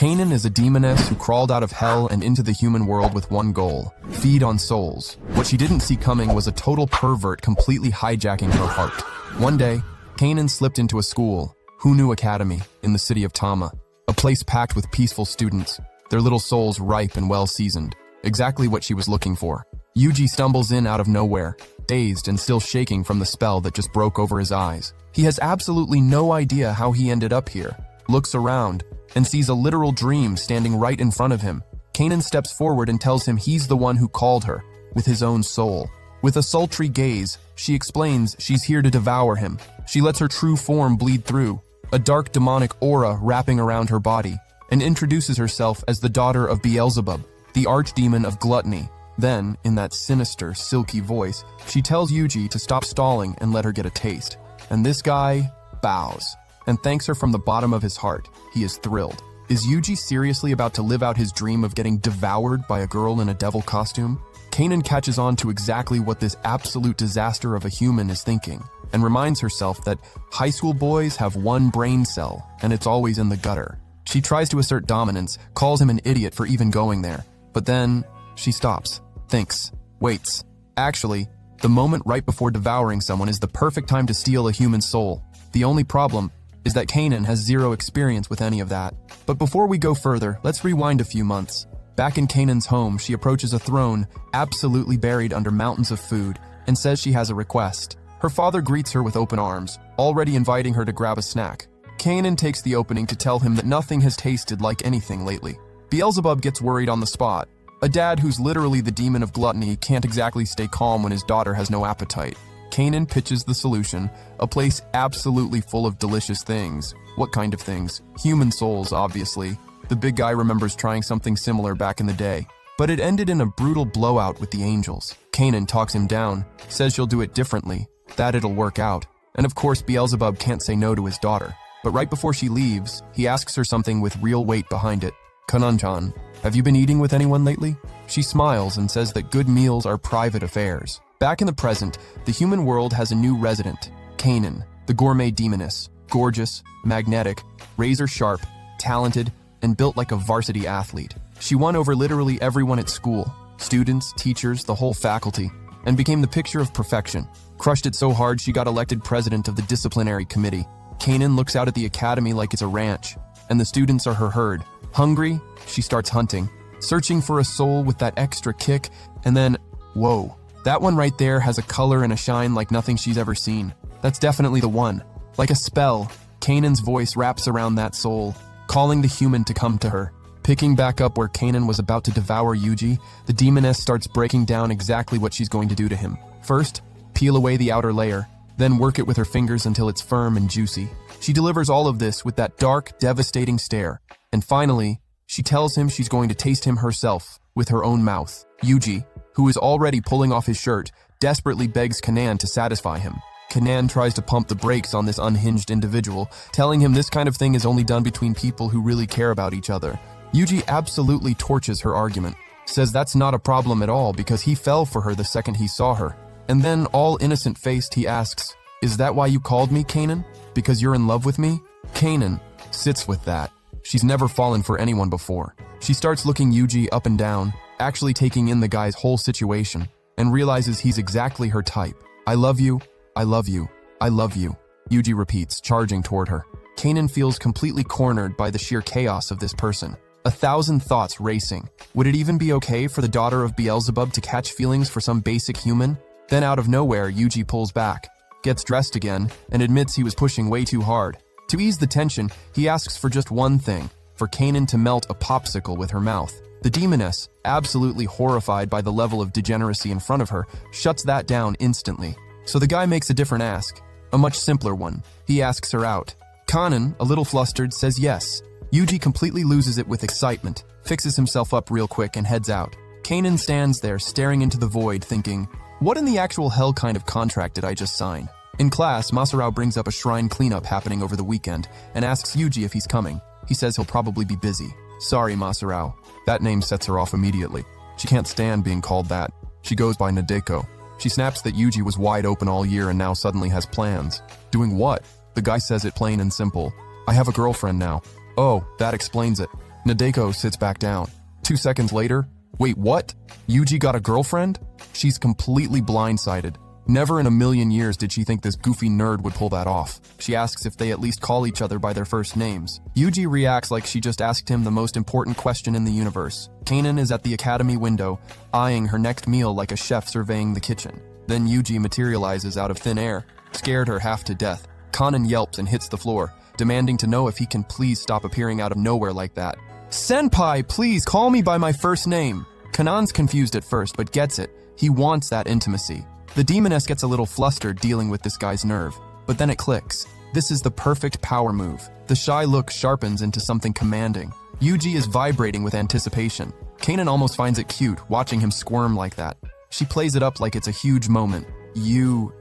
Kanan is a demoness who crawled out of hell and into the human world with one goal: feed on souls. What she didn't see coming was a total pervert completely hijacking her heart. One day, Kanan slipped into a school, Who Knew Academy, in the city of Tama, a place packed with peaceful students, their little souls ripe and well-seasoned, exactly what she was looking for. Yuji stumbles in out of nowhere, dazed and still shaking from the spell that just broke over his eyes. He has absolutely no idea how he ended up here, looks around, and sees a literal dream standing right in front of him. Kanan steps forward and tells him he's the one who called her, with his own soul. With a sultry gaze, she explains she's here to devour him. She lets her true form bleed through, a dark demonic aura wrapping around her body, and introduces herself as the daughter of Beelzebub, the archdemon of gluttony. Then, in that sinister, silky voice, she tells Yuji to stop stalling and let her get a taste. And this guy bows and thanks her from the bottom of his heart. He is thrilled. Is Yuji seriously about to live out his dream of getting devoured by a girl in a devil costume? Kanan catches on to exactly what this absolute disaster of a human is thinking, and reminds herself that high school boys have one brain cell, and it's always in the gutter. She tries to assert dominance, calls him an idiot for even going there, but then she stops, thinks, waits. Actually, the moment right before devouring someone is the perfect time to steal a human soul. The only problem is that Kanan has zero experience with any of that. But before we go further, let's rewind a few months. Back in Kanan's home, she approaches a throne absolutely buried under mountains of food and says she has a request. Her father greets her with open arms, already inviting her to grab a snack. Kanan takes the opening to tell him that nothing has tasted like anything lately. Beelzebub gets worried on the spot. A dad who's literally the demon of gluttony can't exactly stay calm when his daughter has no appetite. Kanan pitches the solution, a place absolutely full of delicious things. What kind of things? Human souls, obviously. The big guy remembers trying something similar back in the day, but it ended in a brutal blowout with the angels. Kanan talks him down, says she'll do it differently, that it'll work out. And of course, Beelzebub can't say no to his daughter. But right before she leaves, he asks her something with real weight behind it. Kanan-chan, have you been eating with anyone lately? She smiles and says that good meals are private affairs. Back in the present, the human world has a new resident, Kanan, the gourmet demoness, gorgeous, magnetic, razor-sharp, talented, and built like a varsity athlete. She won over literally everyone at school, students, teachers, the whole faculty, and became the picture of perfection. Crushed it so hard she got elected president of the disciplinary committee. Kanan looks out at the academy like it's a ranch, and the students are her herd. Hungry, she starts hunting, searching for a soul with that extra kick, and then, whoa. That one right there has a color and a shine like nothing she's ever seen. That's definitely the one. Like a spell, Kanan's voice wraps around that soul, calling the human to come to her. Picking back up where Kanan was about to devour Yuji, the demoness starts breaking down exactly what she's going to do to him. First, peel away the outer layer, then work it with her fingers until it's firm and juicy. She delivers all of this with that dark, devastating stare. And finally, she tells him she's going to taste him herself, with her own mouth. Yuji, who is already pulling off his shirt, desperately begs Kanan to satisfy him. Kanan tries to pump the brakes on this unhinged individual, telling him this kind of thing is only done between people who really care about each other. Yuji absolutely torches her argument, says that's not a problem at all because he fell for her the second he saw her. And then, all innocent-faced, he asks, "Is that why you called me, Kanan? Because you're in love with me?" Kanan sits with that. She's never fallen for anyone before. She starts looking Yuji up and down, actually taking in the guy's whole situation, and realizes he's exactly her type. "I love you, I love you, I love you," Yuji repeats, charging toward her. Kanan feels completely cornered by the sheer chaos of this person. 1,000 thoughts racing. Would it even be okay for the daughter of Beelzebub to catch feelings for some basic human? Then out of nowhere, Yuji pulls back, gets dressed again, and admits he was pushing way too hard. To ease the tension, he asks for just one thing, for Kanan to melt a popsicle with her mouth. The demoness, absolutely horrified by the level of degeneracy in front of her, shuts that down instantly. So the guy makes a different ask, a much simpler one. He asks her out. Kanan, a little flustered, says yes. Yuji completely loses it with excitement, fixes himself up real quick and heads out. Kanan stands there staring into the void thinking, what in the actual hell kind of contract did I just sign? In class, Masaru brings up a shrine cleanup happening over the weekend and asks Yuji if he's coming. He says he'll probably be busy. Sorry, Masaru. That name sets her off immediately. She can't stand being called that. She goes by Nadeko. She snaps that Yuji was wide open all year and now suddenly has plans. Doing what? The guy says it plain and simple. I have a girlfriend now. Oh, that explains it. Nadeko sits back down. 2 seconds later, wait, what? Yuji got a girlfriend? She's completely blindsided. Never in a million years did she think this goofy nerd would pull that off. She asks if they at least call each other by their first names. Yuji reacts like she just asked him the most important question in the universe. Kanan is at the academy window, eyeing her next meal like a chef surveying the kitchen. Then Yuji materializes out of thin air, scared her half to death. Kanan yelps and hits the floor, demanding to know if he can please stop appearing out of nowhere like that. Senpai, please call me by my first name. Kanan's confused at first, but gets it. He wants that intimacy. The demoness gets a little flustered dealing with this guy's nerve, but then it clicks. This is the perfect power move. The shy look sharpens into something commanding. Yuji is vibrating with anticipation. Kanan almost finds it cute, watching him squirm like that. She plays it up like it's a huge moment. Yo,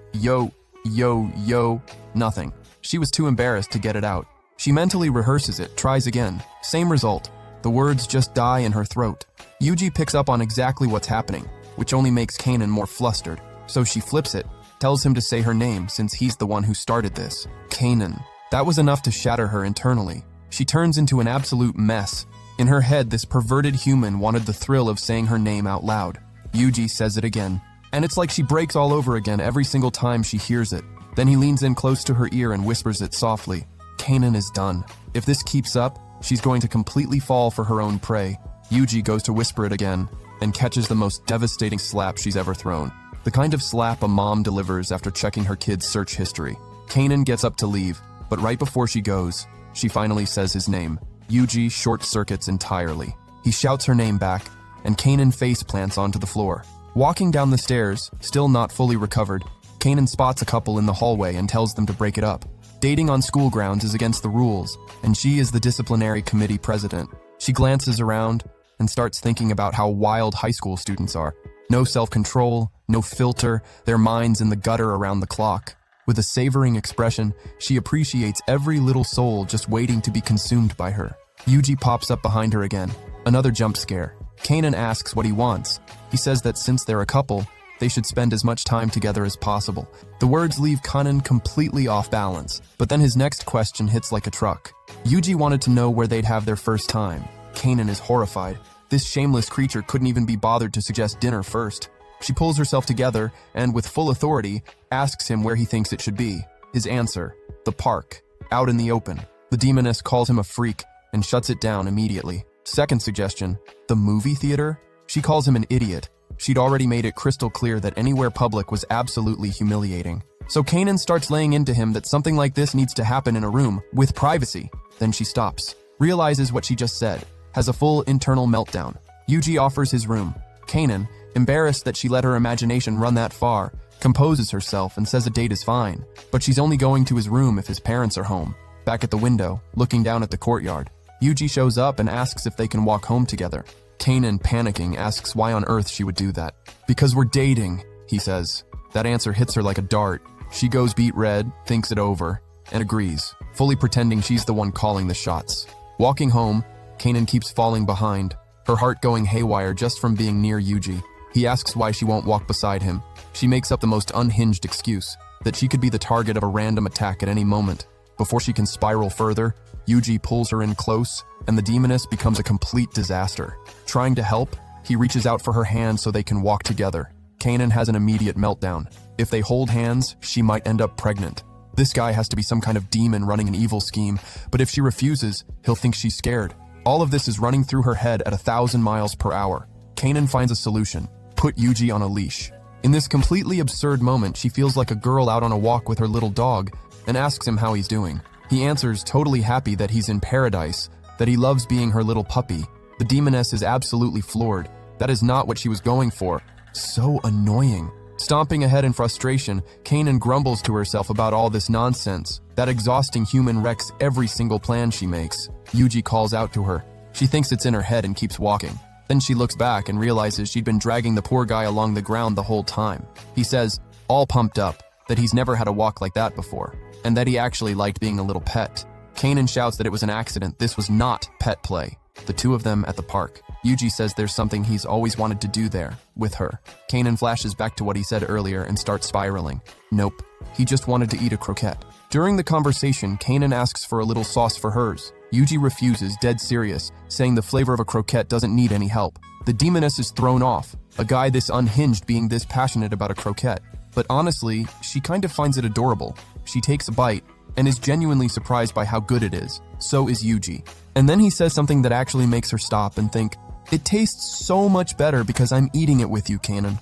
nothing. She was too embarrassed to get it out. She mentally rehearses it, tries again. Same result. The words just die in her throat. Yuji picks up on exactly what's happening, which only makes Kanan more flustered. So she flips it, tells him to say her name since he's the one who started this. Kanan. That was enough to shatter her internally. She turns into an absolute mess. In her head, this perverted human wanted the thrill of saying her name out loud. Yuji says it again. And it's like she breaks all over again every single time she hears it. Then he leans in close to her ear and whispers it softly. Kanan is done. If this keeps up, she's going to completely fall for her own prey. Yuji goes to whisper it again and catches the most devastating slap she's ever thrown. The kind of slap a mom delivers after checking her kid's search history. Kanan gets up to leave, but right before she goes, she finally says his name. Yuji short-circuits entirely. He shouts her name back, and Kanan face plants onto the floor. Walking down the stairs, still not fully recovered, Kanan spots a couple in the hallway and tells them to break it up. Dating on school grounds is against the rules, and she is the disciplinary committee president. She glances around and starts thinking about how wild high school students are. No self-control, no filter, their minds in the gutter around the clock. With a savoring expression, she appreciates every little soul just waiting to be consumed by her. Yuji pops up behind her again. Another jump scare. Kanan asks what he wants. He says that since they're a couple, they should spend as much time together as possible. The words leave Kanan completely off balance, but then his next question hits like a truck. Yuji wanted to know where they'd have their first time. Kanan is horrified. This shameless creature couldn't even be bothered to suggest dinner first. She pulls herself together and, with full authority, asks him where he thinks it should be. His answer, the park, out in the open. The demoness calls him a freak and shuts it down immediately. Second suggestion, the movie theater? She calls him an idiot. She'd already made it crystal clear that anywhere public was absolutely humiliating. So Kanan starts laying into him that something like this needs to happen in a room, with privacy. Then she stops, realizes what she just said, has a full internal meltdown. Yuji offers his room. Kanan, embarrassed that she let her imagination run that far, composes herself and says a date is fine, but she's only going to his room if his parents are home. Back at the window, looking down at the courtyard, Yuji shows up and asks if they can walk home together. Kanan, panicking, asks why on earth she would do that. Because we're dating, he says. That answer hits her like a dart. She goes beet red, thinks it over, and agrees, fully pretending she's the one calling the shots. Walking home, Kanan keeps falling behind, her heart going haywire just from being near Yuji. He asks why she won't walk beside him. She makes up the most unhinged excuse, that she could be the target of a random attack at any moment. Before she can spiral further, Yuji pulls her in close, and the demoness becomes a complete disaster. Trying to help, he reaches out for her hand so they can walk together. Kanan has an immediate meltdown. If they hold hands, she might end up pregnant. This guy has to be some kind of demon running an evil scheme, but if she refuses, he'll think she's scared. All of this is running through her head at 1,000 miles per hour. Kanan finds a solution. Put Yuji on a leash. In this completely absurd moment, she feels like a girl out on a walk with her little dog and asks him how he's doing. He answers, totally happy that he's in paradise, that he loves being her little puppy. The demoness is absolutely floored. That is not what she was going for. So annoying. Stomping ahead in frustration, Kanan grumbles to herself about all this nonsense. That exhausting human wrecks every single plan she makes. Yuji calls out to her. She thinks it's in her head and keeps walking. Then she looks back and realizes she'd been dragging the poor guy along the ground the whole time. He says, all pumped up, that he's never had a walk like that before, and that he actually liked being a little pet. Kanan shouts that it was an accident. This was not pet play. The two of them at the park. Yuji says there's something he's always wanted to do there, with her. Kanan flashes back to what he said earlier and starts spiraling. Nope. He just wanted to eat a croquette. During the conversation, Kanan asks for a little sauce for hers. Yuji refuses, dead serious, saying the flavor of a croquette doesn't need any help. The demoness is thrown off, a guy this unhinged being this passionate about a croquette. But honestly, she kind of finds it adorable. She takes a bite and is genuinely surprised by how good it is. So is Yuji. And then he says something that actually makes her stop and think, "It tastes so much better because I'm eating it with you, Kanan."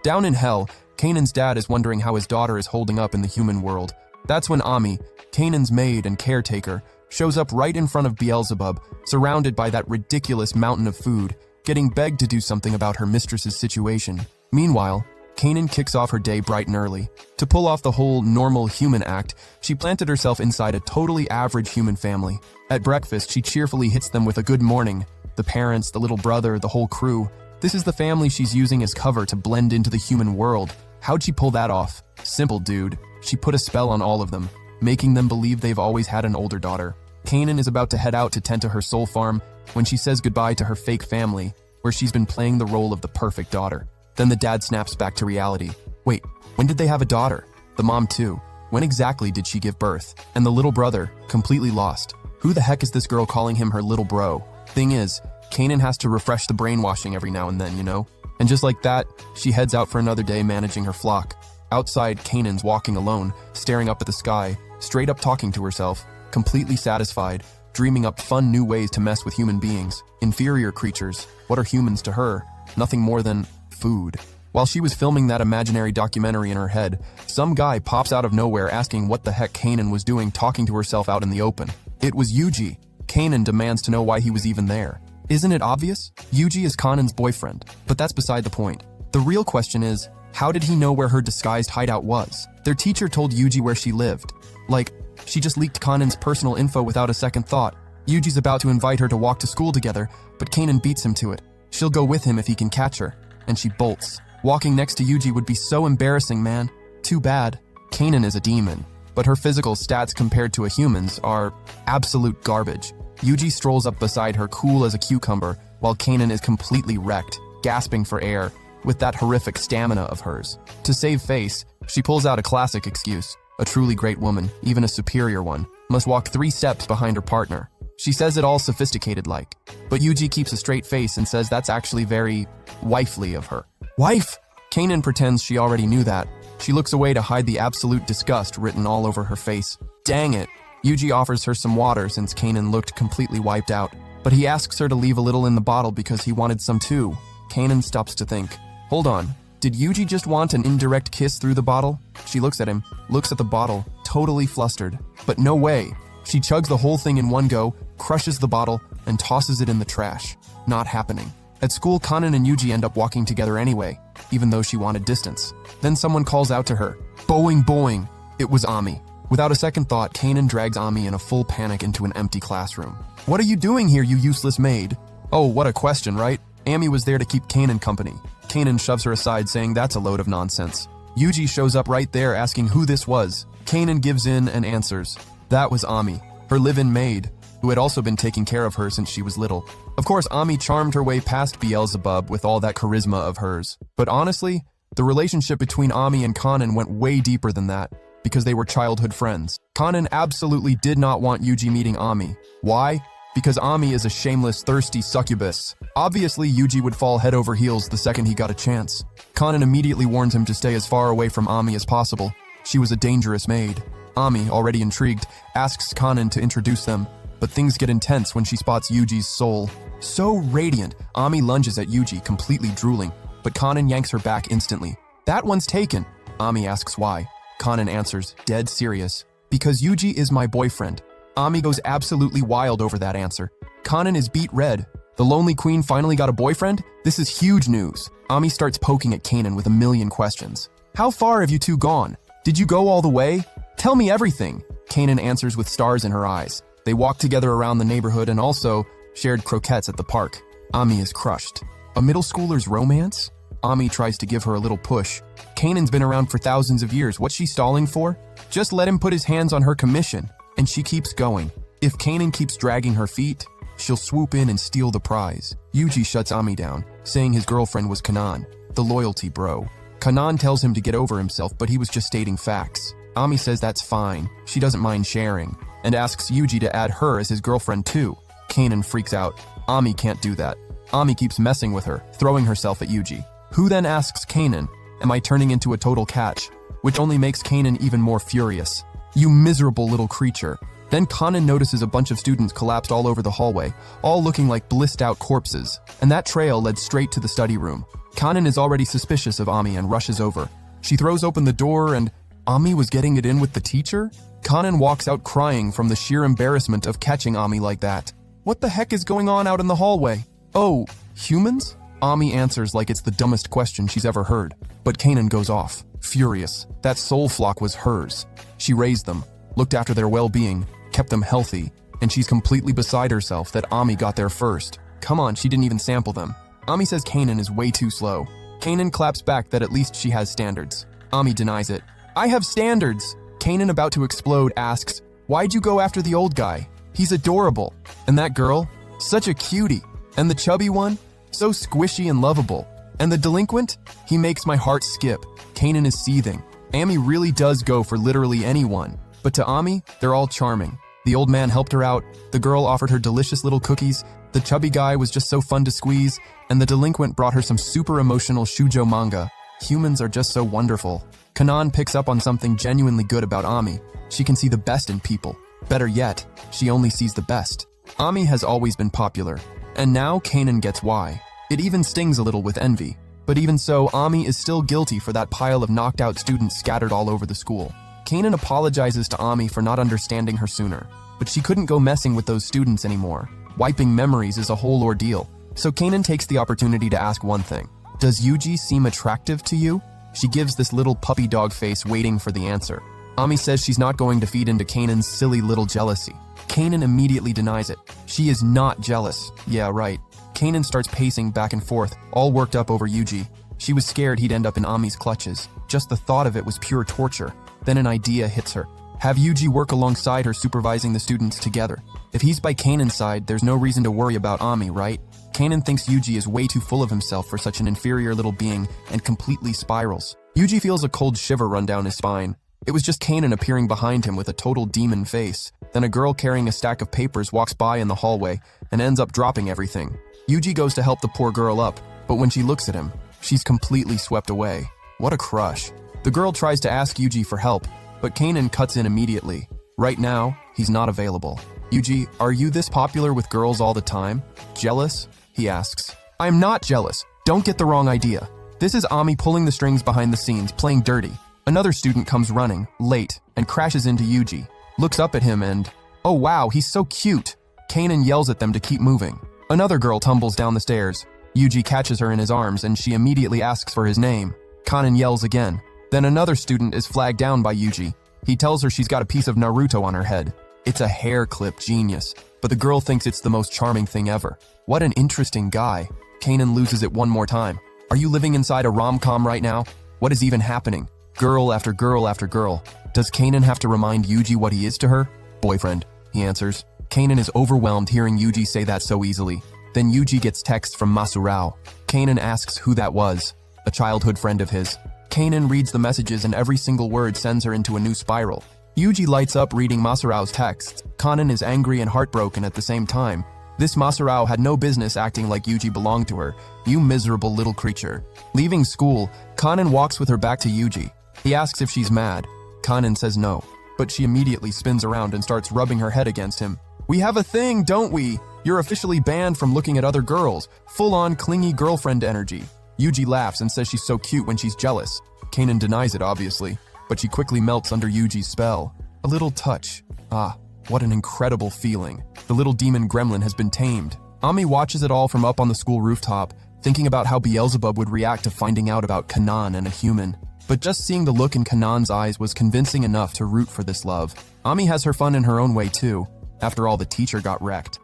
Down in hell, Kanan's dad is wondering how his daughter is holding up in the human world. That's when Ami, Kanan's maid and caretaker, shows up right in front of Beelzebub, surrounded by that ridiculous mountain of food, getting begged to do something about her mistress's situation. Meanwhile, Kanan kicks off her day bright and early. To pull off the whole normal human act, she planted herself inside a totally average human family. At breakfast, she cheerfully hits them with a good morning. The parents, the little brother, the whole crew. This is the family she's using as cover to blend into the human world. How'd she pull that off? Simple, dude. She put a spell on all of them, making them believe they've always had an older daughter. Kanan is about to head out to tend to her soul farm when she says goodbye to her fake family, where she's been playing the role of the perfect daughter. Then the dad snaps back to reality. Wait, when did they have a daughter? The mom too. When exactly did she give birth? And the little brother, completely lost. Who the heck is this girl calling him her little bro? Thing is, Kanan has to refresh the brainwashing every now and then, you know? And just like that, she heads out for another day managing her flock. Outside, Kanan's walking alone, staring up at the sky, straight up talking to herself, completely satisfied, dreaming up fun new ways to mess with human beings. Inferior creatures. What are humans to her? Nothing more than food. While she was filming that imaginary documentary in her head, some guy pops out of nowhere asking what the heck Kanan was doing talking to herself out in the open. It was Yuji. Kanan demands to know why he was even there. Isn't it obvious? Yuji is Kanan's boyfriend, but that's beside the point. The real question is, how did he know where her disguised hideout was? Their teacher told Yuji where she lived. Like, she just leaked Kanan's personal info without a second thought. Yuji's about to invite her to walk to school together, but Kanan beats him to it. She'll go with him if he can catch her. And she bolts. Walking next to Yuji would be so embarrassing, man. Too bad. Kanan is a demon, but her physical stats compared to a human's are absolute garbage. Yuji strolls up beside her cool as a cucumber, while Kanan is completely wrecked, gasping for air, with that horrific stamina of hers. To save face, she pulls out a classic excuse. A truly great woman, even a superior one, must walk 3 steps behind her partner. She says it all sophisticated-like, but Yuji keeps a straight face and says that's actually very wifely of her. Wife! Kanan pretends she already knew that. She looks away to hide the absolute disgust written all over her face. Dang it! Yuji offers her some water since Kanan looked completely wiped out, but he asks her to leave a little in the bottle because he wanted some too. Kanan stops to think. Hold on, did Yuji just want an indirect kiss through the bottle? She looks at him, looks at the bottle, totally flustered. But no way! She chugs the whole thing in one go, crushes the bottle, and tosses it in the trash. Not happening. At school, Kanan and Yuji end up walking together anyway, even though she wanted distance. Then someone calls out to her. Boing boing! It was Ami. Without a second thought, Kanan drags Ami in a full panic into an empty classroom. What are you doing here, you useless maid? Oh, what a question, right? Ami was there to keep Kanan company. Kanan shoves her aside, saying that's a load of nonsense. Yuji shows up right there asking who this was. Kanan gives in and answers. That was Ami, her live-in maid, who had also been taking care of her since she was little. Of course, Ami charmed her way past Beelzebub with all that charisma of hers. But honestly, the relationship between Ami and Kanan went way deeper than that, because they were childhood friends. Kanan absolutely did not want Yuji meeting Ami. Why? Because Ami is a shameless, thirsty succubus. Obviously, Yuji would fall head over heels the second he got a chance. Kanan immediately warns him to stay as far away from Ami as possible. She was a dangerous maid. Ami, already intrigued, asks Kanan to introduce them, but things get intense when she spots Yuji's soul. So radiant, Ami lunges at Yuji, completely drooling, but Kanan yanks her back instantly. That one's taken. Ami asks why. Kanan answers, dead serious. Because Yuji is my boyfriend. Ami goes absolutely wild over that answer. Kanan is beat red. The lonely queen finally got a boyfriend? This is huge news. Ami starts poking at Kanan with a million questions. How far have you two gone? Did you go all the way? Tell me everything. Kanan answers with stars in her eyes. They walk together around the neighborhood and also shared croquettes at the park. Ami is crushed. A middle schooler's romance? Ami tries to give her a little push. Kanan's been around for thousands of years. What's she stalling for? Just let him put his hands on her commission. And she keeps going. If Kanan keeps dragging her feet, she'll swoop in and steal the prize. Yuji shuts Ami down, saying his girlfriend was Kanan, the loyalty bro. Kanan tells him to get over himself, but he was just stating facts. Ami says that's fine. She doesn't mind sharing. and asks Yuji to add her as his girlfriend too. Kanan freaks out. Ami can't do that. Ami keeps messing with her, throwing herself at Yuji, who then asks Kanan, "Am I turning into a total catch?" Which only makes Kanan even more furious. "You miserable little creature." Then Kanan notices a bunch of students collapsed all over the hallway, all looking like blissed out corpses, and that trail led straight to the study room. Kanan is already suspicious of Ami and rushes over. She throws open the door and Ami was getting it in with the teacher? Kanan walks out crying from the sheer embarrassment of catching Ami like that. What the heck is going on out in the hallway? "Oh, humans?" Ami answers like it's the dumbest question she's ever heard. But Kanan goes off, furious. That soul flock was hers. She raised them, looked after their well-being, kept them healthy, and she's completely beside herself that Ami got there first. Come on, she didn't even sample them. Ami says Kanan is way too slow. Kanan claps back that at least she has standards. Ami denies it. "I have standards." Kanan, about to explode, asks, "Why'd you go after the old guy? He's adorable. And that girl? Such a cutie. And the chubby one? So squishy and lovable. And the delinquent? He makes my heart skip." Kanan is seething. Ami really does go for literally anyone. But to Ami, they're all charming. The old man helped her out, the girl offered her delicious little cookies, the chubby guy was just so fun to squeeze, and the delinquent brought her some super emotional shoujo manga. Humans are just so wonderful. Kanan picks up on something genuinely good about Ami. She can see the best in people. Better yet, she only sees the best. Ami has always been popular, and now Kanan gets why. It even stings a little with envy. But even so, Ami is still guilty for that pile of knocked out students scattered all over the school. Kanan apologizes to Ami for not understanding her sooner, but she couldn't go messing with those students anymore. Wiping memories is a whole ordeal. So Kanan takes the opportunity to ask one thing. "Does Yuji seem attractive to you?" She gives this little puppy dog face waiting for the answer. Ami says she's not going to feed into Kanan's silly little jealousy. Kanan immediately denies it. She is not jealous. Yeah, right. Kanan starts pacing back and forth, all worked up over Yuji. She was scared he'd end up in Ami's clutches. Just the thought of it was pure torture. Then an idea hits her. Have Yuji work alongside her, supervising the students together. If he's by Kanan's side, there's no reason to worry about Ami, right? Kanan thinks Yuji is way too full of himself for such an inferior little being and completely spirals. Yuji feels a cold shiver run down his spine. It was just Kanan appearing behind him with a total demon face. Then a girl carrying a stack of papers walks by in the hallway and ends up dropping everything. Yuji goes to help the poor girl up, but when she looks at him, she's completely swept away. What a crush. The girl tries to ask Yuji for help, but Kanan cuts in immediately. Right now, he's not available. "Yuji, are you this popular with girls all the time? Jealous?" he asks. "I'm not jealous. Don't get the wrong idea." This is Ami pulling the strings behind the scenes, playing dirty. Another student comes running, late, and crashes into Yuji. Looks up at him and, "Oh wow, he's so cute." Kanan yells at them to keep moving. Another girl tumbles down the stairs. Yuji catches her in his arms and she immediately asks for his name. Kanan yells again. Then another student is flagged down by Yuji. He tells her she's got a piece of Naruto on her head. It's a hair clip, genius. But the girl thinks it's the most charming thing ever. What an interesting guy. Kanan loses it one more time. Are you living inside a rom-com right now? What is even happening? Girl after girl after girl. Does Kanan have to remind Yuji what he is to her? Boyfriend, he answers. Kanan is overwhelmed hearing Yuji say that so easily. Then Yuji gets text from Masurao. Kanan asks who that was. A childhood friend of his. Kanan reads the messages and every single word sends her into a new spiral. Yuji lights up reading Masurao's texts. Kanan is angry and heartbroken at the same time. This Masurao had no business acting like Yuji belonged to her. You miserable little creature. Leaving school, Kanan walks with her back to Yuji. He asks if she's mad. Kanan says no, but she immediately spins around and starts rubbing her head against him. "We have a thing, don't we? You're officially banned from looking at other girls. Full-on clingy girlfriend energy." Yuji laughs and says she's so cute when she's jealous. Kanan denies it, obviously, but she quickly melts under Yuji's spell. A little touch. Ah, what an incredible feeling. The little demon gremlin has been tamed. Ami watches it all from up on the school rooftop, thinking about how Beelzebub would react to finding out about Kanan and a human. But just seeing the look in Kanan's eyes was convincing enough to root for this love. Ami has her fun in her own way too. After all, the teacher got wrecked.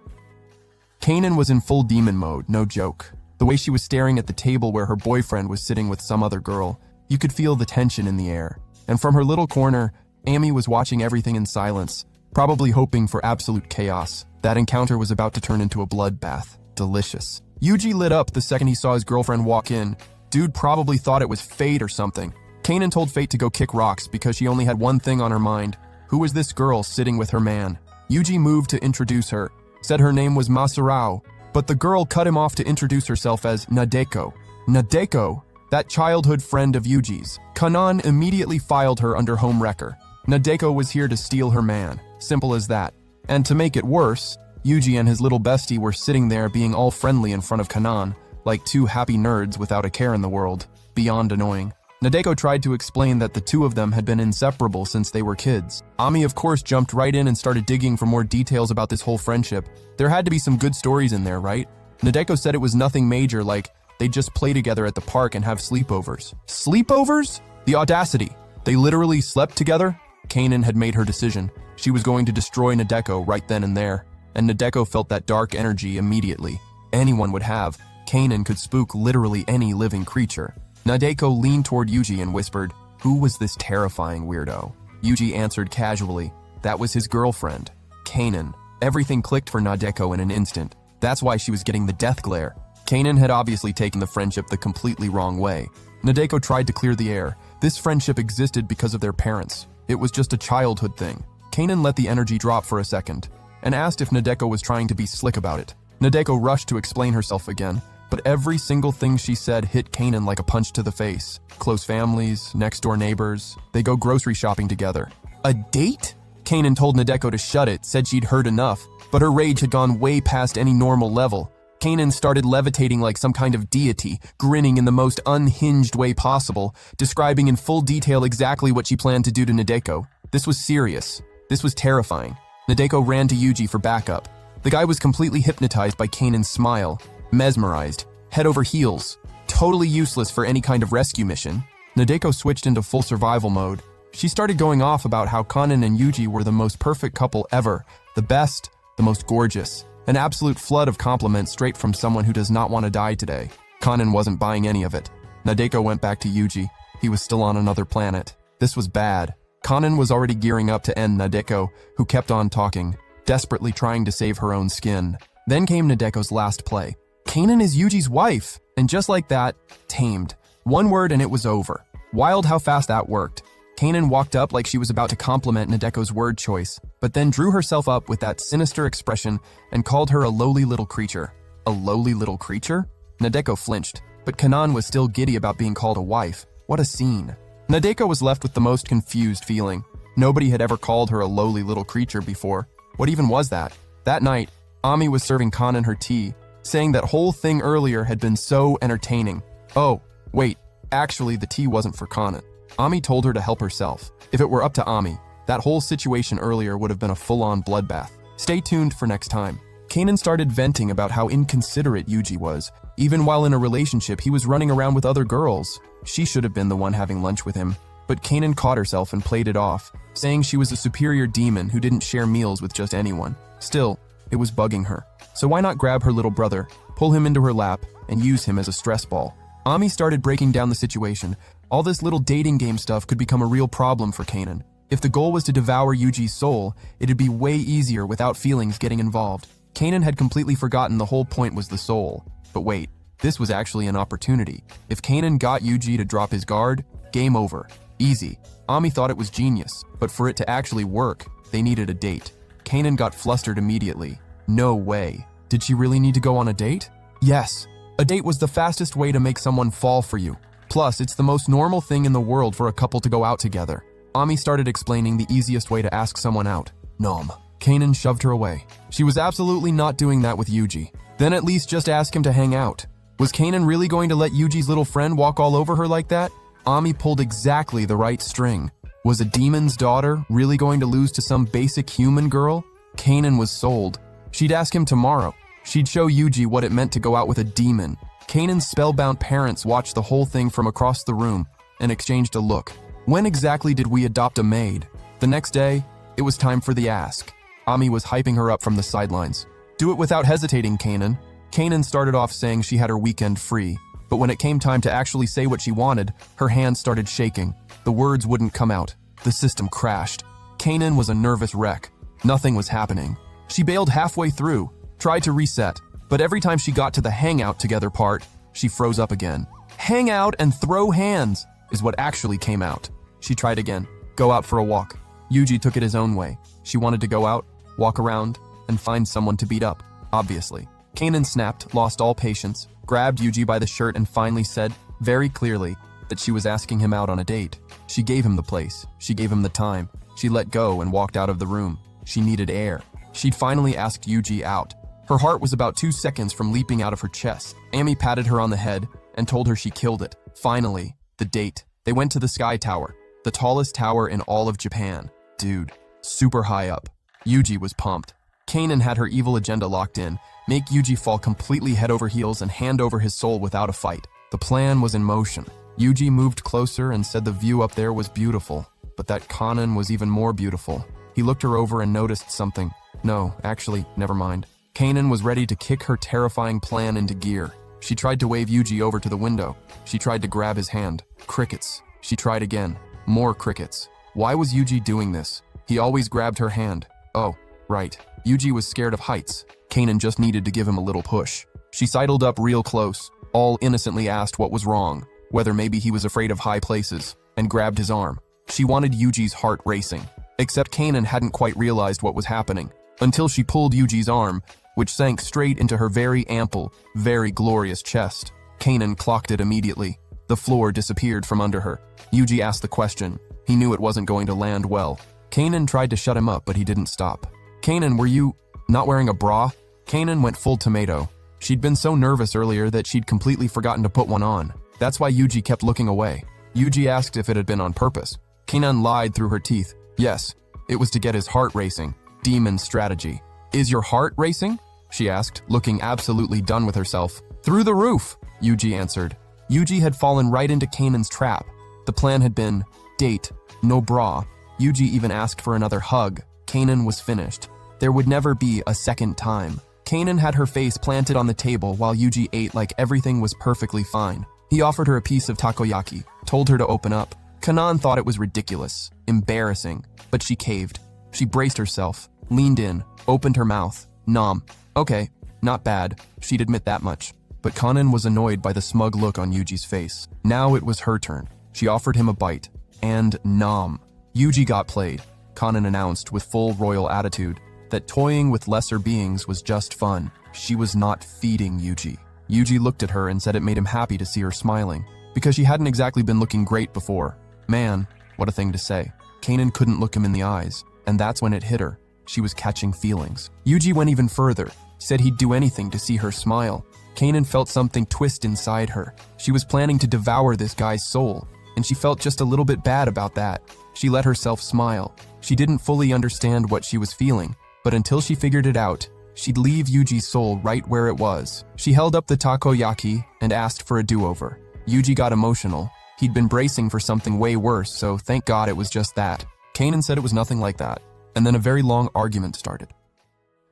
Kanan was in full demon mode, no joke. The way she was staring at the table where her boyfriend was sitting with some other girl, you could feel the tension in the air. And from her little corner, Ami was watching everything in silence, probably hoping for absolute chaos. That encounter was about to turn into a bloodbath. Delicious. Yuji lit up the second he saw his girlfriend walk in. Dude probably thought it was fate or something. Kanan told Fate to go kick rocks because she only had one thing on her mind. Who was this girl sitting with her man? Yuji moved to introduce her, said her name was Masurao, but the girl cut him off to introduce herself as Nadeko. Nadeko, that childhood friend of Yuji's. Kanan immediately filed her under home wrecker. Nadeko was here to steal her man, simple as that. And to make it worse, Yuji and his little bestie were sitting there being all friendly in front of Kanan, like two happy nerds without a care in the world, beyond annoying. Nadeko tried to explain that the two of them had been inseparable since they were kids. Ami of course jumped right in and started digging for more details about this whole friendship. There had to be some good stories in there, right? Nadeko said it was nothing major, like they'd just play together at the park and have sleepovers. Sleepovers? The audacity. They literally slept together? Kanan had made her decision. She was going to destroy Nadeko right then and there. And Nadeko felt that dark energy immediately. Anyone would have. Kanan could spook literally any living creature. Nadeko leaned toward Yuji and whispered, "Who was this terrifying weirdo?" Yuji answered casually, "That was his girlfriend, Kanan." Everything clicked for Nadeko in an instant. That's why she was getting the death glare. Kanan had obviously taken the friendship the completely wrong way. Nadeko tried to clear the air. This friendship existed because of their parents. It was just a childhood thing. Kanan let the energy drop for a second and asked if Nadeko was trying to be slick about it. Nadeko rushed to explain herself again, but every single thing she said hit Kanan like a punch to the face. Close families, next-door neighbors, they go grocery shopping together. A date? Kanan told Nadeko to shut it, said she'd heard enough, but her rage had gone way past any normal level. Kanan started levitating like some kind of deity, grinning in the most unhinged way possible, describing in full detail exactly what she planned to do to Nadeko. This was serious. This was terrifying. Nadeko ran to Yuji for backup. The guy was completely hypnotized by Kanan's smile, mesmerized, head over heels, totally useless for any kind of rescue mission. Nadeko switched into full survival mode. She started going off about how Kanan and Yuji were the most perfect couple ever, the best, the most gorgeous. An absolute flood of compliments straight from someone who does not want to die today. Kanan wasn't buying any of it. Nadeko went back to Yuji. He was still on another planet. This was bad. Kanan was already gearing up to end Nadeko, who kept on talking, desperately trying to save her own skin. Then came Nadeko's last play. Kanan is Yuji's wife, and just like that, tamed. One word and it was over. Wild how fast that worked. Kanan walked up like she was about to compliment Nadeko's word choice, but then drew herself up with that sinister expression and called her a lowly little creature. A lowly little creature? Nadeko flinched, but Kanan was still giddy about being called a wife. What a scene. Nadeko was left with the most confused feeling. Nobody had ever called her a lowly little creature before. What even was that? That night, Ami was serving Kanan her tea, saying that whole thing earlier had been so entertaining. Oh, wait, actually the tea wasn't for Kanan. Ami told her to help herself. If it were up to Ami, that whole situation earlier would have been a full-on bloodbath. Stay tuned for next time. Kanan started venting about how inconsiderate Yuji was. Even while in a relationship, he was running around with other girls. She should have been the one having lunch with him. But Kanan caught herself and played it off, saying she was a superior demon who didn't share meals with just anyone. Still, it was bugging her. So why not grab her little brother, pull him into her lap, and use him as a stress ball? Ami started breaking down the situation. All this little dating game stuff could become a real problem for Kanan. If the goal was to devour Yuji's soul, it'd be way easier without feelings getting involved. Kanan had completely forgotten the whole point was the soul. But wait, this was actually an opportunity. If Kanan got Yuji to drop his guard, game over. Easy. Ami thought it was genius, but for it to actually work, they needed a date. Kanan got flustered immediately. No way. Did she really need to go on a date? Yes. A date was the fastest way to make someone fall for you. Plus, it's the most normal thing in the world for a couple to go out together. Ami started explaining the easiest way to ask someone out. Nom. Kanan shoved her away. She was absolutely not doing that with Yuji. Then at least just ask him to hang out. Was Kanan really going to let Yuji's little friend walk all over her like that? Ami pulled exactly the right string. Was a demon's daughter really going to lose to some basic human girl? Kanan was sold. She'd ask him tomorrow. She'd show Yuji what it meant to go out with a demon. Kanan's spellbound parents watched the whole thing from across the room and exchanged a look. When exactly did we adopt a maid? The next day, it was time for the ask. Ami was hyping her up from the sidelines. Do it without hesitating, Kanan. Kanan started off saying she had her weekend free, but when it came time to actually say what she wanted, her hands started shaking. The words wouldn't come out. The system crashed. Kanan was a nervous wreck. Nothing was happening. She bailed halfway through, tried to reset, but every time she got to the hangout together part, she froze up again. Hang out and throw hands is what actually came out. She tried again. Go out for a walk. Yuji took it his own way. She wanted to go out. walk around, and find someone to beat up, obviously. Kanan snapped, lost all patience, grabbed Yuji by the shirt and finally said, very clearly, that she was asking him out on a date. She gave him the place. She gave him the time. She let go and walked out of the room. She needed air. She'd finally asked Yuji out. Her heart was about 2 seconds from leaping out of her chest. Amy patted her on the head and told her she killed it. Finally, the date. They went to the Sky Tower, the tallest tower in all of Japan. Dude, super high up. Yuji was pumped. Kanan had her evil agenda locked in, make Yuji fall completely head over heels and hand over his soul without a fight. The plan was in motion. Yuji moved closer and said the view up there was beautiful, but that Kanan was even more beautiful. He looked her over and noticed something. No, actually, never mind. Kanan was ready to kick her terrifying plan into gear. She tried to wave Yuji over to the window. She tried to grab his hand. Crickets. She tried again. More crickets. Why was Yuji doing this? He always grabbed her hand. Oh, right. Yuji was scared of heights. Kanan just needed to give him a little push. She sidled up real close, all innocently asked what was wrong, whether maybe he was afraid of high places, and grabbed his arm. She wanted Yuji's heart racing. Except Kanan hadn't quite realized what was happening, until she pulled Yuji's arm, which sank straight into her very ample, very glorious chest. Kanan clocked it immediately. The floor disappeared from under her. Yuji asked the question. He knew it wasn't going to land well. Kanan tried to shut him up, but he didn't stop. Kanan, were you not wearing a bra? Kanan went full tomato. She'd been so nervous earlier that she'd completely forgotten to put one on. That's why Yuji kept looking away. Yuji asked if it had been on purpose. Kanan lied through her teeth. Yes, it was to get his heart racing. Demon strategy. Is your heart racing? She asked, looking absolutely done with herself. Through the roof, Yuji answered. Yuji had fallen right into Kanan's trap. The plan had been, date, no bra. Yuji even asked for another hug. Kanan was finished. There would never be a second time. Kanan had her face planted on the table while Yuji ate like everything was perfectly fine. He offered her a piece of takoyaki, told her to open up. Kanan thought it was ridiculous, embarrassing, but she caved. She braced herself, leaned in, opened her mouth. Nom. Okay, not bad, she'd admit that much. But Kanan was annoyed by the smug look on Yuji's face. Now it was her turn. She offered him a bite. And nom. Yuji got played. Kanan announced with full royal attitude that toying with lesser beings was just fun. She was not feeding Yuji. Yuji looked at her and said it made him happy to see her smiling, because she hadn't exactly been looking great before. Man, what a thing to say. Kanan couldn't look him in the eyes, and that's when it hit her. She was catching feelings. Yuji went even further, said he'd do anything to see her smile. Kanan felt something twist inside her. She was planning to devour this guy's soul, and she felt just a little bit bad about that. She let herself smile. She didn't fully understand what she was feeling, but until she figured it out, she'd leave Yuji's soul right where it was. She held up the takoyaki and asked for a do-over. Yuji got emotional. He'd been bracing for something way worse, so thank God it was just that. Kanan said it was nothing like that, and then a very long argument started.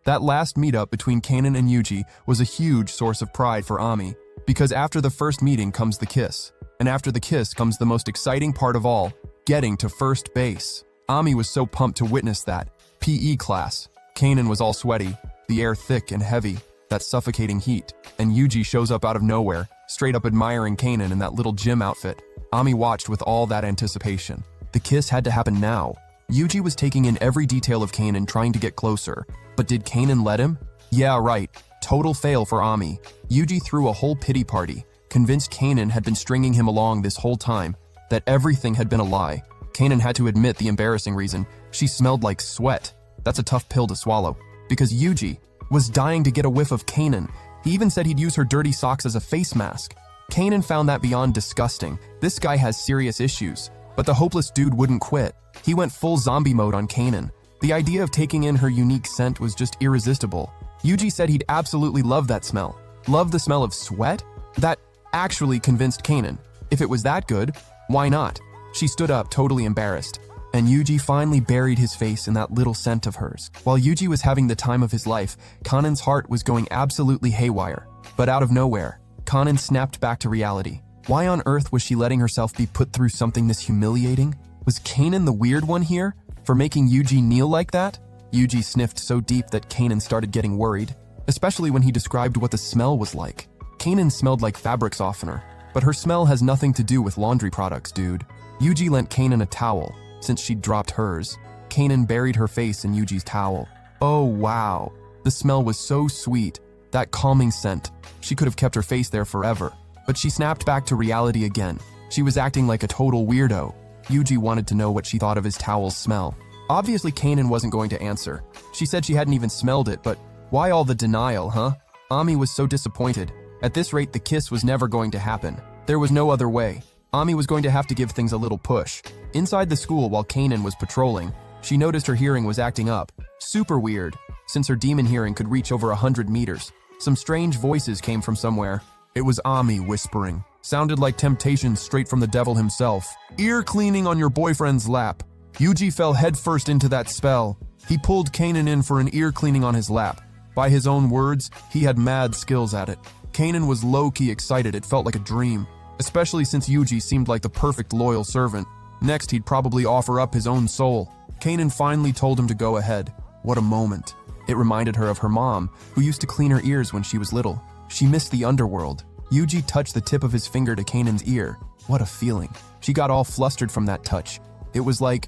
That last meetup between Kanan and Yuji was a huge source of pride for Ami, because after the first meeting comes the kiss, and after the kiss comes the most exciting part of all, getting to first base. Ami was so pumped to witness that. PE class. Kanan was all sweaty, the air thick and heavy, that suffocating heat, and Yuji shows up out of nowhere, straight up admiring Kanan in that little gym outfit. Ami watched with all that anticipation. The kiss had to happen now. Yuji was taking in every detail of Kanan, trying to get closer. But did Kanan let him? Yeah, right. Total fail for Ami. Yuji threw a whole pity party, convinced Kanan had been stringing him along this whole time, that everything had been a lie. Kanan had to admit the embarrassing reason. She smelled like sweat. That's a tough pill to swallow, because Yuji was dying to get a whiff of Kanan. He even said he'd use her dirty socks as a face mask. Kanan found that beyond disgusting. This guy has serious issues. But the hopeless dude wouldn't quit. He went full zombie mode on Kanan. The idea of taking in her unique scent was just irresistible. Yuji said he'd absolutely love that smell. Love the smell of sweat? That actually convinced Kanan. If it was that good, why not? She stood up, totally embarrassed. And Yuji finally buried his face in that little scent of hers. While Yuji was having the time of his life, Kanan's heart was going absolutely haywire. But out of nowhere, Kanan snapped back to reality. Why on earth was she letting herself be put through something this humiliating? Was Kanan the weird one here, for making Yuji kneel like that? Yuji sniffed so deep that Kanan started getting worried, especially when he described what the smell was like. Kanan smelled like fabric softener, but her smell has nothing to do with laundry products, dude. Yuji lent Kanan a towel, since she'd dropped hers. Kanan buried her face in Yuji's towel. Oh wow. The smell was so sweet. That calming scent. She could have kept her face there forever. But she snapped back to reality again. She was acting like a total weirdo. Yuji wanted to know what she thought of his towel's smell. Obviously, Kanan wasn't going to answer. She said she hadn't even smelled it, but why all the denial, huh? Ami was so disappointed. At this rate, the kiss was never going to happen. There was no other way. Ami was going to have to give things a little push. Inside the school, while Kanan was patrolling, she noticed her hearing was acting up. Super weird, since her demon hearing could reach over 100 meters. Some strange voices came from somewhere. It was Ami whispering. Sounded like temptation straight from the devil himself. Ear cleaning on your boyfriend's lap. Yuji fell headfirst into that spell. He pulled Kanan in for an ear cleaning on his lap. By his own words, he had mad skills at it. Kanan was low-key excited. It felt like a dream, especially since Yuji seemed like the perfect loyal servant. Next, he'd probably offer up his own soul. Kanan finally told him to go ahead. What a moment. It reminded her of her mom, who used to clean her ears when she was little. She missed the underworld. Yuji touched the tip of his finger to Kanan's ear. What a feeling. She got all flustered from that touch. It was like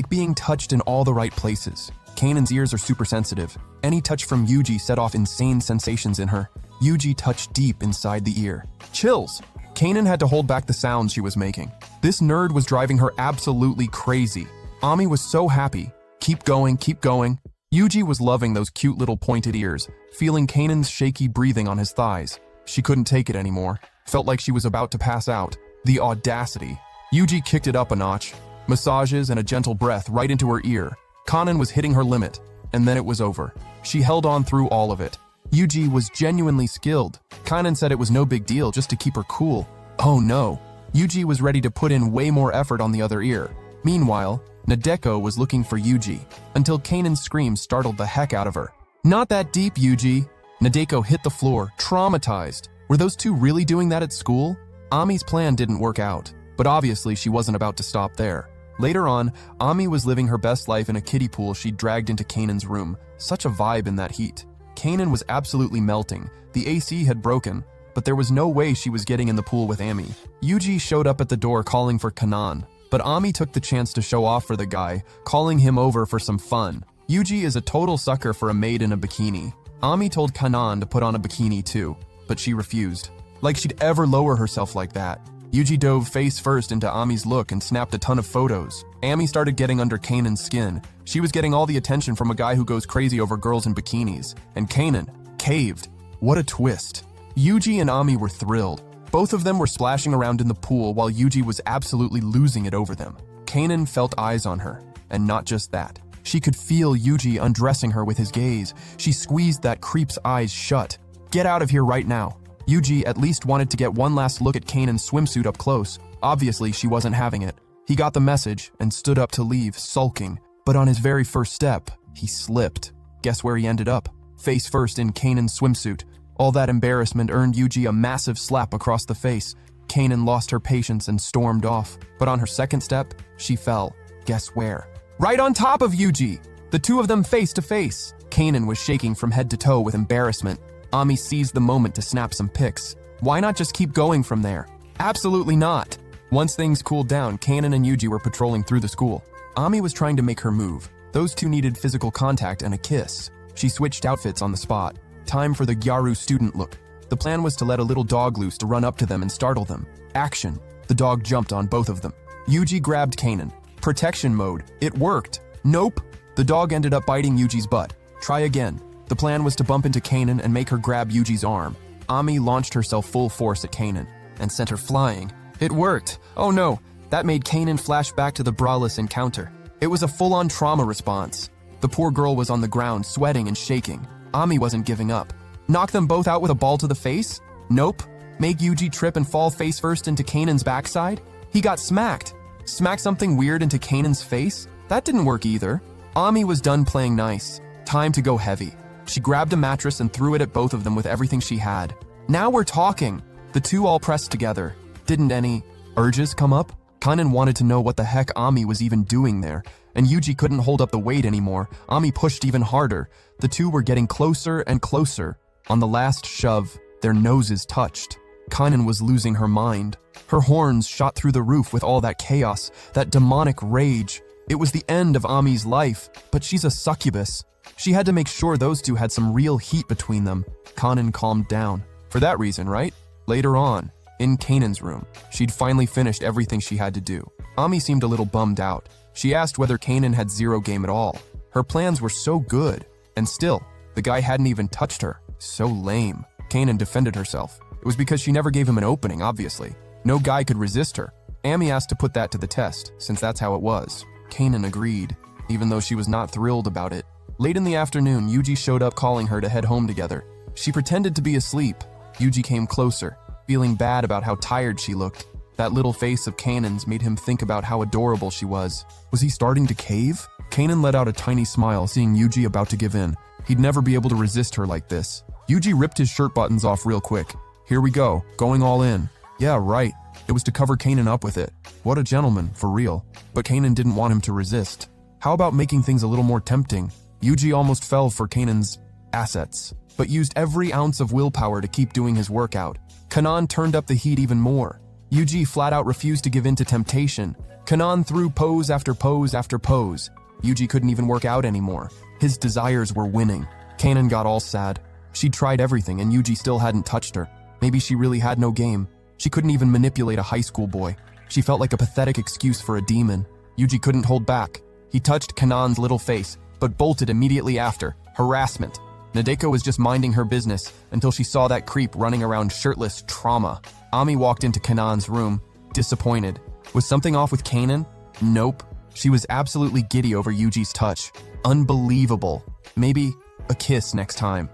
being touched in all the right places. Kanan's ears are super sensitive. Any touch from Yuji set off insane sensations in her. Yuji touched deep inside the ear. Chills! Kanan had to hold back the sounds she was making. This nerd was driving her absolutely crazy. Ami was so happy. Keep going, keep going. Yuji was loving those cute little pointed ears, feeling Kanan's shaky breathing on his thighs. She couldn't take it anymore. Felt like she was about to pass out. The audacity. Yuji kicked it up a notch. Massages and a gentle breath right into her ear. Kanan was hitting her limit, and then it was over. She held on through all of it. Yuji was genuinely skilled. Kanan said it was no big deal just to keep her cool. Oh no. Yuji was ready to put in way more effort on the other ear. Meanwhile, Nadeko was looking for Yuji, until Kanan's scream startled the heck out of her. Not that deep, Yuji. Nadeko hit the floor, traumatized. Were those two really doing that at school? Ami's plan didn't work out, but obviously she wasn't about to stop there. Later on, Ami was living her best life in a kiddie pool she'd dragged into Kanan's room. Such a vibe in that heat. Kanan was absolutely melting. The AC had broken, but there was no way she was getting in the pool with Ami. Yuji showed up at the door calling for Kanan, but Ami took the chance to show off for the guy, calling him over for some fun. Yuji is a total sucker for a maid in a bikini. Ami told Kanan to put on a bikini too, but she refused. Like she'd ever lower herself like that. Yuji dove face first into Ami's look and snapped a ton of photos. Ami started getting under Kanan's skin. She was getting all the attention from a guy who goes crazy over girls in bikinis. And Kanan caved. What a twist. Yuji and Ami were thrilled. Both of them were splashing around in the pool while Yuji was absolutely losing it over them. Kanan felt eyes on her, and not just that. She could feel Yuji undressing her with his gaze. She squeezed that creep's eyes shut. Get out of here right now. Yuji at least wanted to get one last look at Kanan's swimsuit up close. Obviously, she wasn't having it. He got the message and stood up to leave, sulking. But on his very first step, he slipped. Guess where he ended up? Face first in Kanan's swimsuit. All that embarrassment earned Yuji a massive slap across the face. Kanan lost her patience and stormed off. But on her second step, she fell. Guess where? Right on top of Yuji! The two of them face to face. Kanan was shaking from head to toe with embarrassment. Ami seized the moment to snap some pics. Why not just keep going from there? Absolutely not. Once things cooled down, Kanan and Yuji were patrolling through the school. Ami was trying to make her move. Those two needed physical contact and a kiss. She switched outfits on the spot. Time for the Gyaru student look. The plan was to let a little dog loose to run up to them and startle them. Action. The dog jumped on both of them. Yuji grabbed Kanan. Protection mode. It worked. Nope. The dog ended up biting Yuji's butt. Try again. The plan was to bump into Kanan and make her grab Yuji's arm. Ami launched herself full force at Kanan and sent her flying. It worked. Oh no. That made Kanan flash back to the braless encounter. It was a full-on trauma response. The poor girl was on the ground, sweating and shaking. Ami wasn't giving up. Knock them both out with a ball to the face? Nope. Make Yuji trip and fall face first into Kanan's backside? He got smacked. Smack something weird into Kanan's face? That didn't work either. Ami was done playing nice. Time to go heavy. She grabbed a mattress and threw it at both of them with everything she had. Now we're talking. The two all pressed together. Didn't any urges come up? Kanan wanted to know what the heck Ami was even doing there, and Yuji couldn't hold up the weight anymore. Ami pushed even harder. The two were getting closer and closer. On the last shove, their noses touched. Kanan was losing her mind. Her horns shot through the roof with all that chaos, that demonic rage. It was the end of Ami's life, but she's a succubus. She had to make sure those two had some real heat between them. Kanan calmed down. For that reason, right? Later on, in Kanan's room, she'd finally finished everything she had to do. Ami seemed a little bummed out. She asked whether Kanan had zero game at all. Her plans were so good, and still, the guy hadn't even touched her. So lame. Kanan defended herself. It was because she never gave him an opening, obviously. No guy could resist her. Ami asked to put that to the test, since that's how it was. Kanan agreed, even though she was not thrilled about it. Late in the afternoon, Yuji showed up calling her to head home together. She pretended to be asleep. Yuji came closer, feeling bad about how tired she looked. That little face of Kanan's made him think about how adorable she was. Was he starting to cave? Kanan let out a tiny smile, seeing Yuji about to give in. He'd never be able to resist her like this. Yuji ripped his shirt buttons off real quick. Here we go, going all in. Yeah, right. It was to cover Kanan up with it. What a gentleman, for real. But Kanan didn't want him to resist. How about making things a little more tempting? Yuji almost fell for Kanan's assets, but used every ounce of willpower to keep doing his workout. Kanan turned up the heat even more. Yuji flat out refused to give in to temptation. Kanan threw pose after pose after pose. Yuji couldn't even work out anymore. His desires were winning. Kanan got all sad. She'd tried everything and Yuji still hadn't touched her. Maybe she really had no game. She couldn't even manipulate a high school boy. She felt like a pathetic excuse for a demon. Yuji couldn't hold back. He touched Kanan's little face, but bolted immediately after. Harassment. Nadeko was just minding her business until she saw that creep running around shirtless. Trauma. Ami walked into Kanan's room, disappointed. Was something off with Kanan? Nope. She was absolutely giddy over Yuji's touch. Unbelievable. Maybe a kiss next time.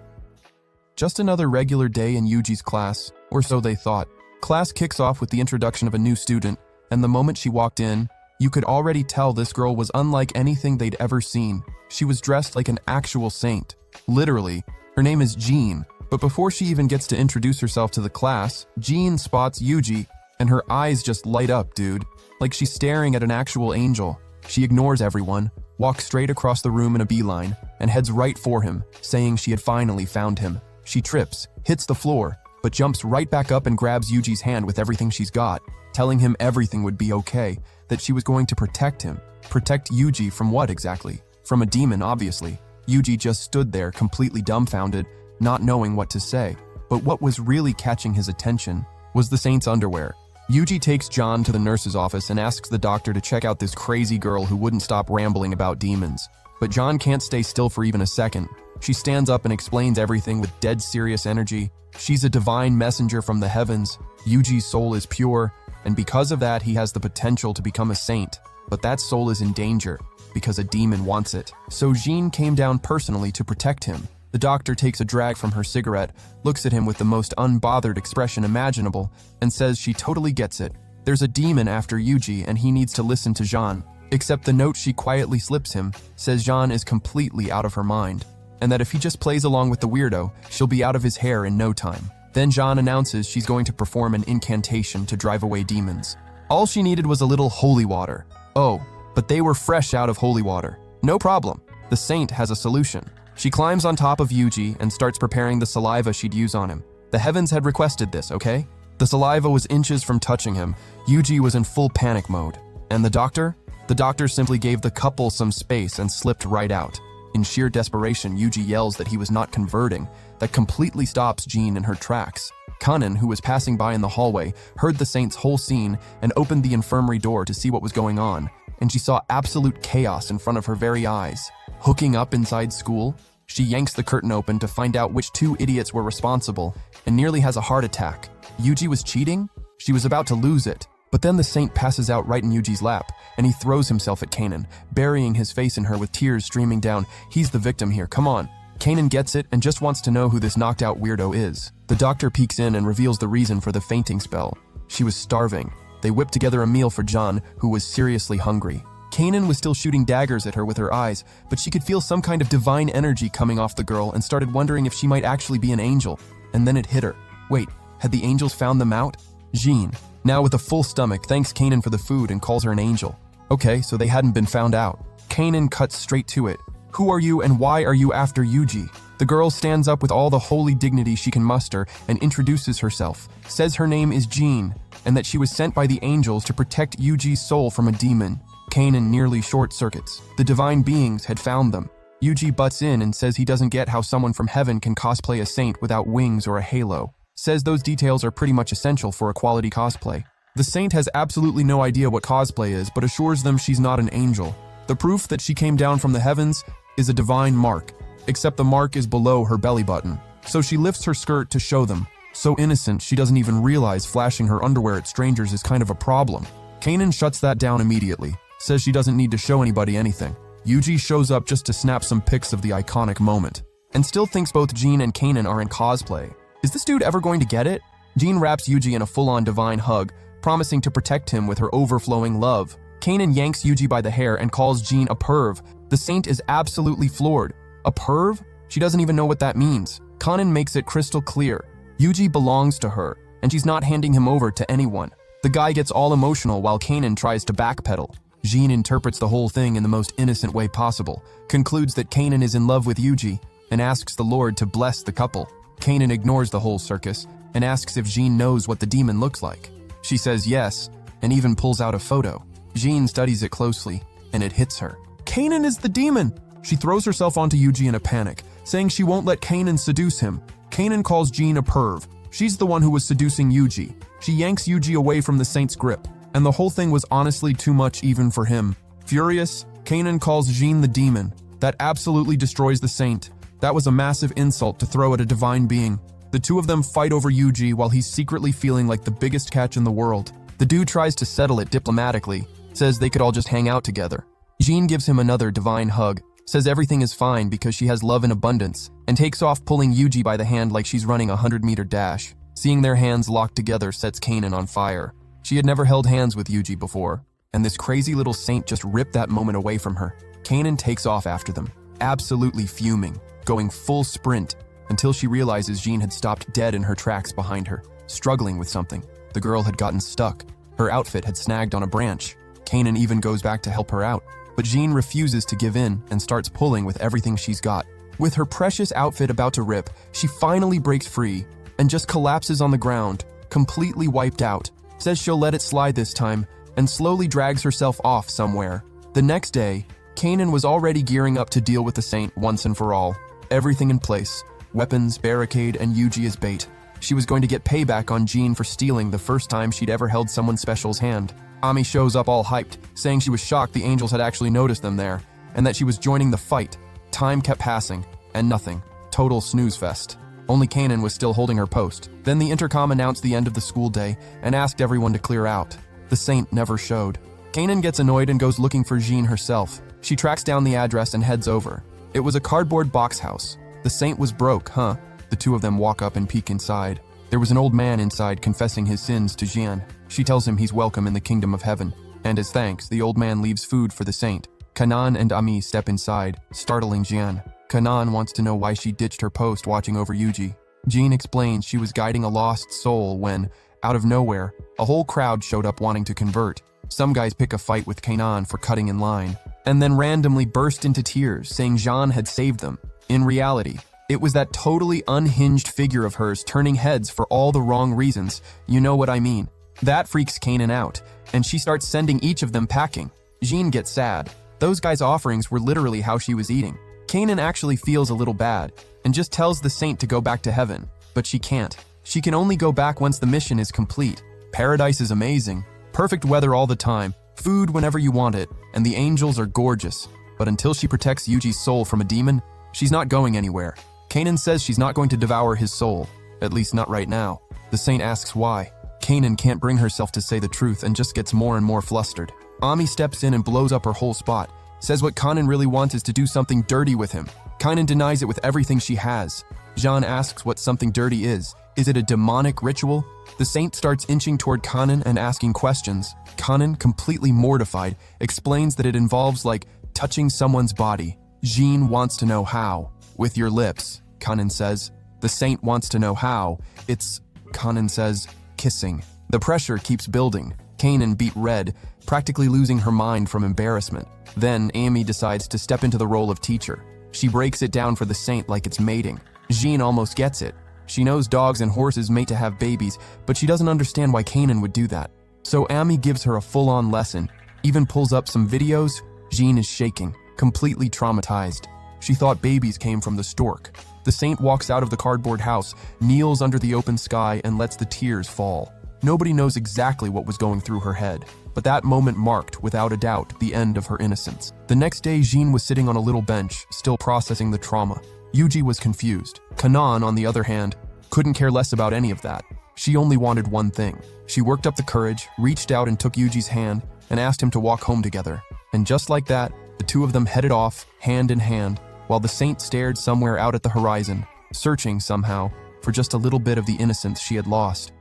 Just another regular day in Yuji's class, or so they thought. Class kicks off with the introduction of a new student, and the moment she walked in, you could already tell this girl was unlike anything they'd ever seen. She was dressed like an actual saint. Literally. Her name is Jean, but before she even gets to introduce herself to the class, Jean spots Yuji, and her eyes just light up, dude. Like she's staring at an actual angel. She ignores everyone, walks straight across the room in a beeline, and heads right for him, saying she had finally found him. She trips, hits the floor, but jumps right back up and grabs Yuji's hand with everything she's got, telling him everything would be okay, that she was going to protect him. Protect Yuji from what exactly? From a demon, obviously. Yuji just stood there, completely dumbfounded, not knowing what to say. But what was really catching his attention was the saint's underwear. Yuji takes John to the nurse's office and asks the doctor to check out this crazy girl who wouldn't stop rambling about demons. But John can't stay still for even a second. She stands up and explains everything with dead serious energy. She's a divine messenger from the heavens. Yuji's soul is pure, and because of that, he has the potential to become a saint. But that soul is in danger, because a demon wants it. So Jean came down personally to protect him. The doctor takes a drag from her cigarette, looks at him with the most unbothered expression imaginable, and says she totally gets it. There's a demon after Yuji, and he needs to listen to Jean. Except the note she quietly slips him says Jean is completely out of her mind, and that if he just plays along with the weirdo, she'll be out of his hair in no time. Then Jean announces she's going to perform an incantation to drive away demons. All she needed was a little holy water. Oh, but they were fresh out of holy water. No problem. The saint has a solution. She climbs on top of Yuji and starts preparing the saliva she'd use on him. The heavens had requested this, okay? The saliva was inches from touching him. Yuji was in full panic mode. And the doctor? The doctor simply gave the couple some space and slipped right out. In sheer desperation, Yuji yells that he was not converting. That completely stops Jean in her tracks. Kanan, who was passing by in the hallway, heard the saint's whole scene and opened the infirmary door to see what was going on. And she saw absolute chaos in front of her very eyes. Hooking up inside school? She yanks the curtain open to find out which two idiots were responsible and nearly has a heart attack. Yuji was cheating? She was about to lose it. But then the saint passes out right in Yuji's lap, and he throws himself at Kanan, burying his face in her with tears streaming down. He's the victim here, come on. Kanan gets it and just wants to know who this knocked out weirdo is. The doctor peeks in and reveals the reason for the fainting spell. She was starving. They whipped together a meal for John, who was seriously hungry. Kanan was still shooting daggers at her with her eyes, but she could feel some kind of divine energy coming off the girl and started wondering if she might actually be an angel. And then it hit her. Wait, had the angels found them out? Jean, now with a full stomach, thanks Kanan for the food and calls her an angel. Okay, so they hadn't been found out. Kanan cuts straight to it. Who are you and why are you after Yuji? The girl stands up with all the holy dignity she can muster and introduces herself, says her name is Jean, and that she was sent by the angels to protect Yuji's soul from a demon. Kanan nearly short circuits. The divine beings had found them. Yuji butts in and says he doesn't get how someone from heaven can cosplay a saint without wings or a halo. Says those details are pretty much essential for a quality cosplay. The saint has absolutely no idea what cosplay is, but assures them she's not an angel. The proof that she came down from the heavens is a divine mark, except the mark is below her belly button. So she lifts her skirt to show them. So innocent, she doesn't even realize flashing her underwear at strangers is kind of a problem. Kanan shuts that down immediately, says she doesn't need to show anybody anything. Yuji shows up just to snap some pics of the iconic moment, and still thinks both Jean and Kanan are in cosplay. Is this dude ever going to get it? Jean wraps Yuji in a full-on divine hug, promising to protect him with her overflowing love. Kanan yanks Yuji by the hair and calls Jean a perv. The saint is absolutely floored. A perv? She doesn't even know what that means. Kanan makes it crystal clear. Yuji belongs to her, and she's not handing him over to anyone. The guy gets all emotional while Kanan tries to backpedal. Jean interprets the whole thing in the most innocent way possible, concludes that Kanan is in love with Yuji, and asks the Lord to bless the couple. Kanan ignores the whole circus and asks if Jean knows what the demon looks like. She says yes, and even pulls out a photo. Jean studies it closely, and it hits her. Kanan is the demon! She throws herself onto Yuji in a panic, saying she won't let Kanan seduce him. Kanan calls Jean a perv. She's the one who was seducing Yuji. She yanks Yuji away from the saint's grip, and the whole thing was honestly too much even for him. Furious, Kanan calls Jean the demon. That absolutely destroys the saint. That was a massive insult to throw at a divine being. The two of them fight over Yuji while he's secretly feeling like the biggest catch in the world. The dude tries to settle it diplomatically, says they could all just hang out together. Jean gives him another divine hug, says everything is fine because she has love in abundance, and takes off pulling Yuji by the hand like she's running a 100-meter dash. Seeing their hands locked together sets Kanan on fire. She had never held hands with Yuji before, and this crazy little saint just ripped that moment away from her. Kanan takes off after them, absolutely fuming, going full sprint, until she realizes Jean had stopped dead in her tracks behind her, struggling with something. The girl had gotten stuck. Her outfit had snagged on a branch. Kanan even goes back to help her out, but Jean refuses to give in and starts pulling with everything she's got. With her precious outfit about to rip, she finally breaks free and just collapses on the ground, completely wiped out. Says she'll let it slide this time, and slowly drags herself off somewhere. The next day, Kanan was already gearing up to deal with the saint once and for all. Everything in place, weapons, barricade, and Yuji as bait. She was going to get payback on Jean for stealing the first time she'd ever held someone special's hand. Ami shows up all hyped, saying she was shocked the angels had actually noticed them there, and that she was joining the fight. Time kept passing, and nothing. Total snooze fest. Only Kanan was still holding her post. Then the intercom announced the end of the school day and asked everyone to clear out. The saint never showed. Kanan gets annoyed and goes looking for Jean herself. She tracks down the address and heads over. It was a cardboard box house. The saint was broke, huh? The two of them walk up and peek inside. There was an old man inside confessing his sins to Jean. She tells him he's welcome in the kingdom of heaven. And as thanks, the old man leaves food for the saint. Kanan and Ami step inside, startling Jean. Kanan wants to know why she ditched her post watching over Yuji. Jean explains she was guiding a lost soul when, out of nowhere, a whole crowd showed up wanting to convert. Some guys pick a fight with Kanan for cutting in line, and then randomly burst into tears, saying Jean had saved them. In reality, it was that totally unhinged figure of hers turning heads for all the wrong reasons. You know what I mean. That freaks Kanan out, and she starts sending each of them packing. Jean gets sad. Those guys' offerings were literally how she was eating. Kanan actually feels a little bad, and just tells the saint to go back to heaven, but she can't. She can only go back once the mission is complete. Paradise is amazing. Perfect weather all the time, food whenever you want it, and the angels are gorgeous. But until she protects Yuji's soul from a demon, she's not going anywhere. Kanan says she's not going to devour his soul, at least not right now. The saint asks why. Kanan can't bring herself to say the truth and just gets more and more flustered. Ami steps in and blows up her whole spot. Says what Kanan really wants is to do something dirty with him. Kanan denies it with everything she has. Jean asks what something dirty is. Is it a demonic ritual? The saint starts inching toward Kanan and asking questions. Kanan, completely mortified, explains that it involves like touching someone's body. Jean wants to know how. With your lips, Kanan says. The saint wants to know how. It's, Kanan says, kissing. The pressure keeps building. Kanan beat red, practically losing her mind from embarrassment. Then Amy decides to step into the role of teacher. She breaks it down for the saint like it's mating. Jean almost gets it. She knows dogs and horses mate to have babies, but she doesn't understand why Kanan would do that. So Amy gives her a full-on lesson, even pulls up some videos. Jean is shaking, completely traumatized. She thought babies came from the stork. The saint walks out of the cardboard house, kneels under the open sky, and lets the tears fall. Nobody knows exactly what was going through her head, but that moment marked, without a doubt, the end of her innocence. The next day, Jean was sitting on a little bench, still processing the trauma. Yuji was confused. Kanan, on the other hand, couldn't care less about any of that. She only wanted one thing. She worked up the courage, reached out and took Yuji's hand, and asked him to walk home together. And just like that, the two of them headed off, hand in hand, while the saint stared somewhere out at the horizon, searching somehow for just a little bit of the innocence she had lost.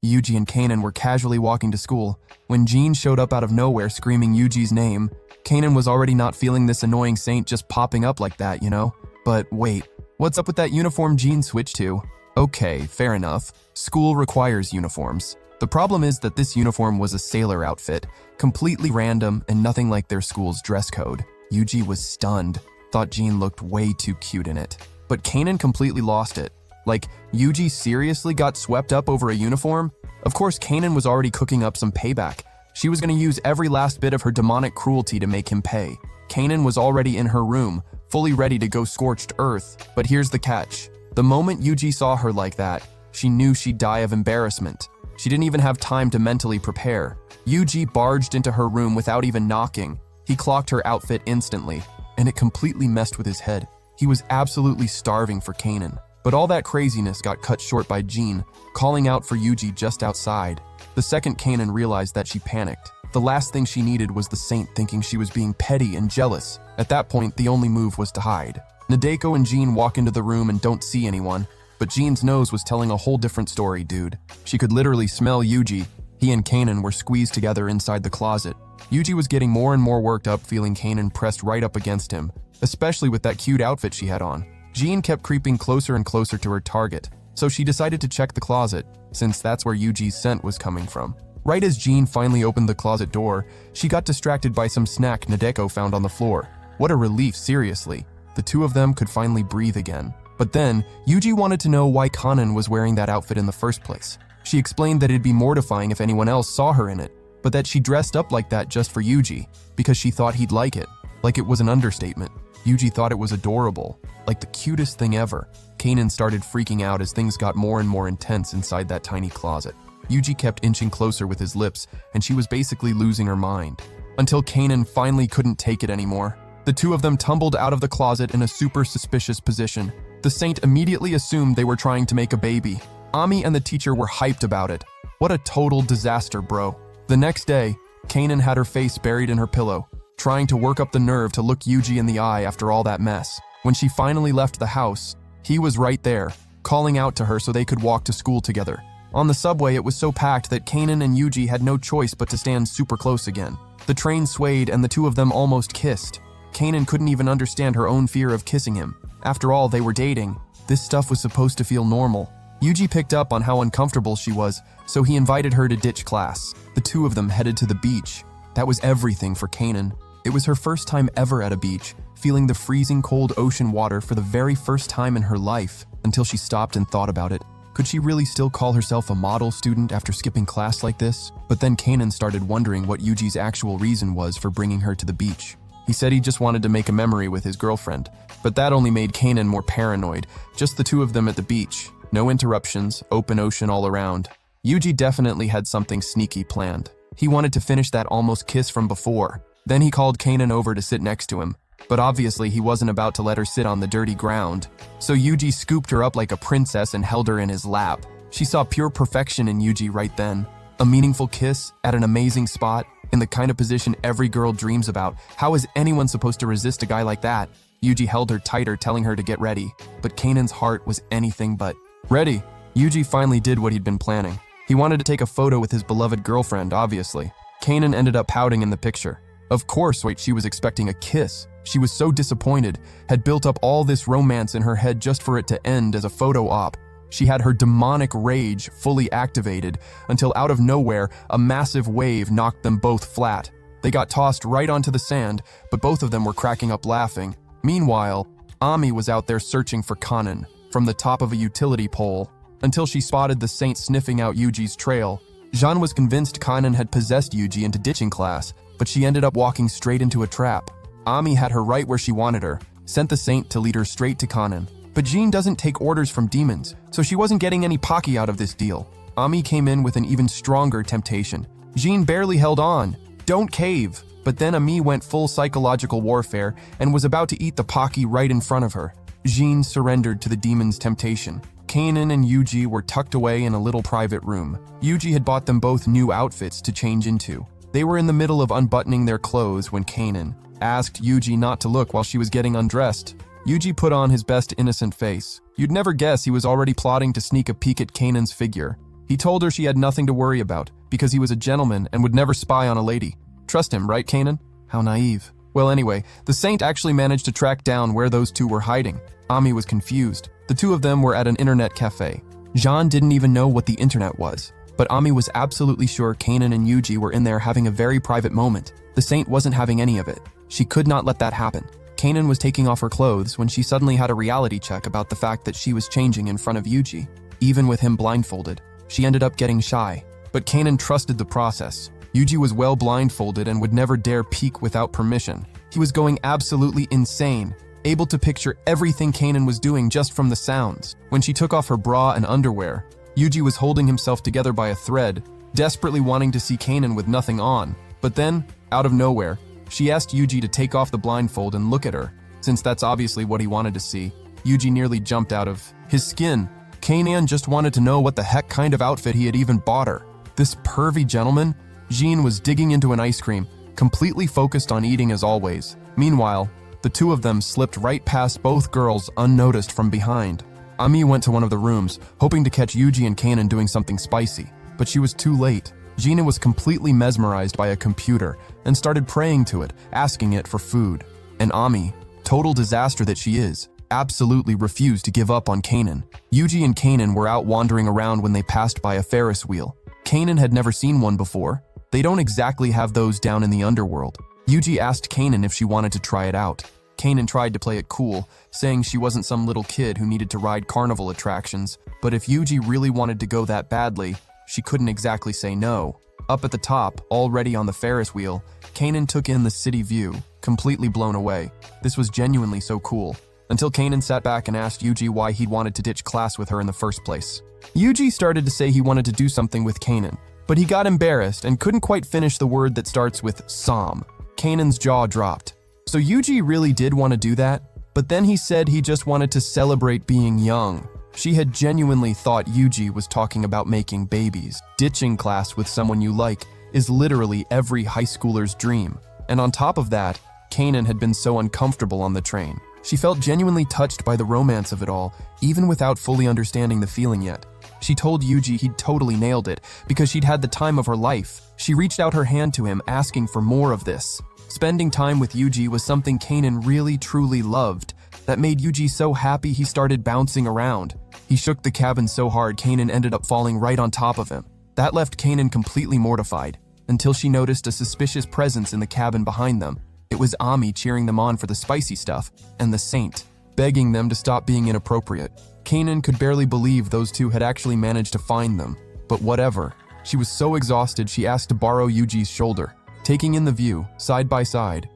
Yuji and Kanan were casually walking to school. When Jean showed up out of nowhere screaming Yuji's name, Kanan was already not feeling this annoying saint just popping up like that, you know? But wait, what's up with that uniform Jean switched to? Okay, fair enough. School requires uniforms. The problem is that this uniform was a sailor outfit, completely random and nothing like their school's dress code. Yuji was stunned, thought Jean looked way too cute in it. But Kanan completely lost it. Like, Yuji seriously got swept up over a uniform? Of course, Kanan was already cooking up some payback. She was going to use every last bit of her demonic cruelty to make him pay. Kanan was already in her room, fully ready to go scorched earth. But here's the catch. The moment Yuji saw her like that, she knew she'd die of embarrassment. She didn't even have time to mentally prepare. Yuji barged into her room without even knocking. He clocked her outfit instantly, and it completely messed with his head. He was absolutely starving for Kanan. But all that craziness got cut short by Jean, calling out for Yuji just outside. The second Kanan realized that, she panicked. The last thing she needed was the saint thinking she was being petty and jealous. At that point, the only move was to hide. Nadeko and Jean walk into the room and don't see anyone, but Jean's nose was telling a whole different story, dude. She could literally smell Yuji. He and Kanan were squeezed together inside the closet. Yuji was getting more and more worked up, feeling Kanan pressed right up against him, especially with that cute outfit she had on. Jean kept creeping closer and closer to her target, so she decided to check the closet, since that's where Yuji's scent was coming from. Right as Jean finally opened the closet door, she got distracted by some snack Nadeko found on the floor. What a relief, seriously. The two of them could finally breathe again. But then, Yuji wanted to know why Kanan was wearing that outfit in the first place. She explained that it'd be mortifying if anyone else saw her in it, but that she dressed up like that just for Yuji, because she thought he'd like it. Like it was an understatement. Yuji thought it was adorable, like the cutest thing ever. Kanan started freaking out as things got more and more intense inside that tiny closet. Yuji kept inching closer with his lips, and she was basically losing her mind. Until Kanan finally couldn't take it anymore. The two of them tumbled out of the closet in a super suspicious position. The saint immediately assumed they were trying to make a baby. Ami and the teacher were hyped about it. What a total disaster, bro. The next day, Kanan had her face buried in her pillow, trying to work up the nerve to look Yuji in the eye after all that mess. When she finally left the house, he was right there, calling out to her so they could walk to school together. On the subway, it was so packed that Kanan and Yuji had no choice but to stand super close again. The train swayed and the two of them almost kissed. Kanan couldn't even understand her own fear of kissing him. After all, they were dating. This stuff was supposed to feel normal. Yuji picked up on how uncomfortable she was, so he invited her to ditch class. The two of them headed to the beach. That was everything for Kanan. It was her first time ever at a beach, feeling the freezing cold ocean water for the very first time in her life, until she stopped and thought about it. Could she really still call herself a model student after skipping class like this? But then Kanan started wondering what Yuji's actual reason was for bringing her to the beach. He said he just wanted to make a memory with his girlfriend, but that only made Kanan more paranoid. Just the two of them at the beach. No interruptions, open ocean all around. Yuji definitely had something sneaky planned. He wanted to finish that almost kiss from before. Then he called Kanan over to sit next to him, but obviously he wasn't about to let her sit on the dirty ground. So Yuji scooped her up like a princess and held her in his lap. She saw pure perfection in Yuji right then. A meaningful kiss at an amazing spot, in the kind of position every girl dreams about. How is anyone supposed to resist a guy like that? Yuji held her tighter, telling her to get ready, but Kanan's heart was anything but ready. Yuji finally did what he'd been planning. He wanted to take a photo with his beloved girlfriend, obviously. Kanan ended up pouting in the picture. Of course, she was expecting a kiss. She was so disappointed, had built up all this romance in her head just for it to end as a photo op. She had her demonic rage fully activated until out of nowhere, a massive wave knocked them both flat. They got tossed right onto the sand, but both of them were cracking up laughing. Meanwhile, Ami was out there searching for Kanan from the top of a utility pole until she spotted the saint sniffing out Yuji's trail. Jean was convinced Kanan had possessed Yuji into ditching class, but she ended up walking straight into a trap. Ami had her right where she wanted her, sent the saint to lead her straight to Kanan. But Jean doesn't take orders from demons, so she wasn't getting any Pocky out of this deal. Ami came in with an even stronger temptation. Jean barely held on. Don't cave. But then Ami went full psychological warfare and was about to eat the Pocky right in front of her. Jean surrendered to the demon's temptation. Kanan and Yuji were tucked away in a little private room. Yuji had bought them both new outfits to change into. They were in the middle of unbuttoning their clothes when Kanan asked Yuji not to look while she was getting undressed. Yuji put on his best innocent face. You'd never guess he was already plotting to sneak a peek at Kanan's figure. He told her she had nothing to worry about because he was a gentleman and would never spy on a lady. Trust him, right, Kanan? How naive. Well, anyway, the saint actually managed to track down where those two were hiding. Ami was confused. The two of them were at an internet cafe. Jean didn't even know what the internet was, but Ami was absolutely sure Kanan and Yuji were in there having a very private moment. The saint wasn't having any of it. She could not let that happen. Kanan was taking off her clothes when she suddenly had a reality check about the fact that she was changing in front of Yuji. Even with him blindfolded, she ended up getting shy. But Kanan trusted the process. Yuji was well blindfolded and would never dare peek without permission. He was going absolutely insane, able to picture everything Kanan was doing just from the sounds. When she took off her bra and underwear, Yuji was holding himself together by a thread, desperately wanting to see Kanan with nothing on. But then, out of nowhere, she asked Yuji to take off the blindfold and look at her. Since that's obviously what he wanted to see, Yuji nearly jumped out of his skin. Kanan just wanted to know what the heck kind of outfit he had even bought her. This pervy gentleman? Jean was digging into an ice cream, completely focused on eating as always. Meanwhile, the two of them slipped right past both girls unnoticed from behind. Ami went to one of the rooms, hoping to catch Yuji and Kanan doing something spicy, but she was too late. Gina was completely mesmerized by a computer and started praying to it, asking it for food. And Ami, total disaster that she is, absolutely refused to give up on Kanan. Yuji and Kanan were out wandering around when they passed by a Ferris wheel. Kanan had never seen one before. They don't exactly have those down in the underworld. Yuji asked Kanan if she wanted to try it out. Kanan tried to play it cool, saying she wasn't some little kid who needed to ride carnival attractions, but if Yuji really wanted to go that badly, she couldn't exactly say no. Up at the top, already on the Ferris wheel, Kanan took in the city view, completely blown away. This was genuinely so cool, until Kanan sat back and asked Yuji why he'd wanted to ditch class with her in the first place. Yuji started to say he wanted to do something with Kanan, but he got embarrassed and couldn't quite finish the word that starts with Som. Kanan's jaw dropped. So Yuji really did want to do that, but then he said he just wanted to celebrate being young. She had genuinely thought Yuji was talking about making babies. Ditching class with someone you like is literally every high schooler's dream. And on top of that, Kanan had been so uncomfortable on the train. She felt genuinely touched by the romance of it all, even without fully understanding the feeling yet. She told Yuji he'd totally nailed it because she'd had the time of her life. She reached out her hand to him, asking for more of this. Spending time with Yuji was something Kanan really truly loved. That made Yuji so happy he started bouncing around. He shook the cabin so hard Kanan ended up falling right on top of him. That left Kanan completely mortified, until she noticed a suspicious presence in the cabin behind them. It was Ami cheering them on for the spicy stuff, and the saint, begging them to stop being inappropriate. Kanan could barely believe those two had actually managed to find them, but whatever. She was so exhausted she asked to borrow Yuji's shoulder, taking in the view, side by side.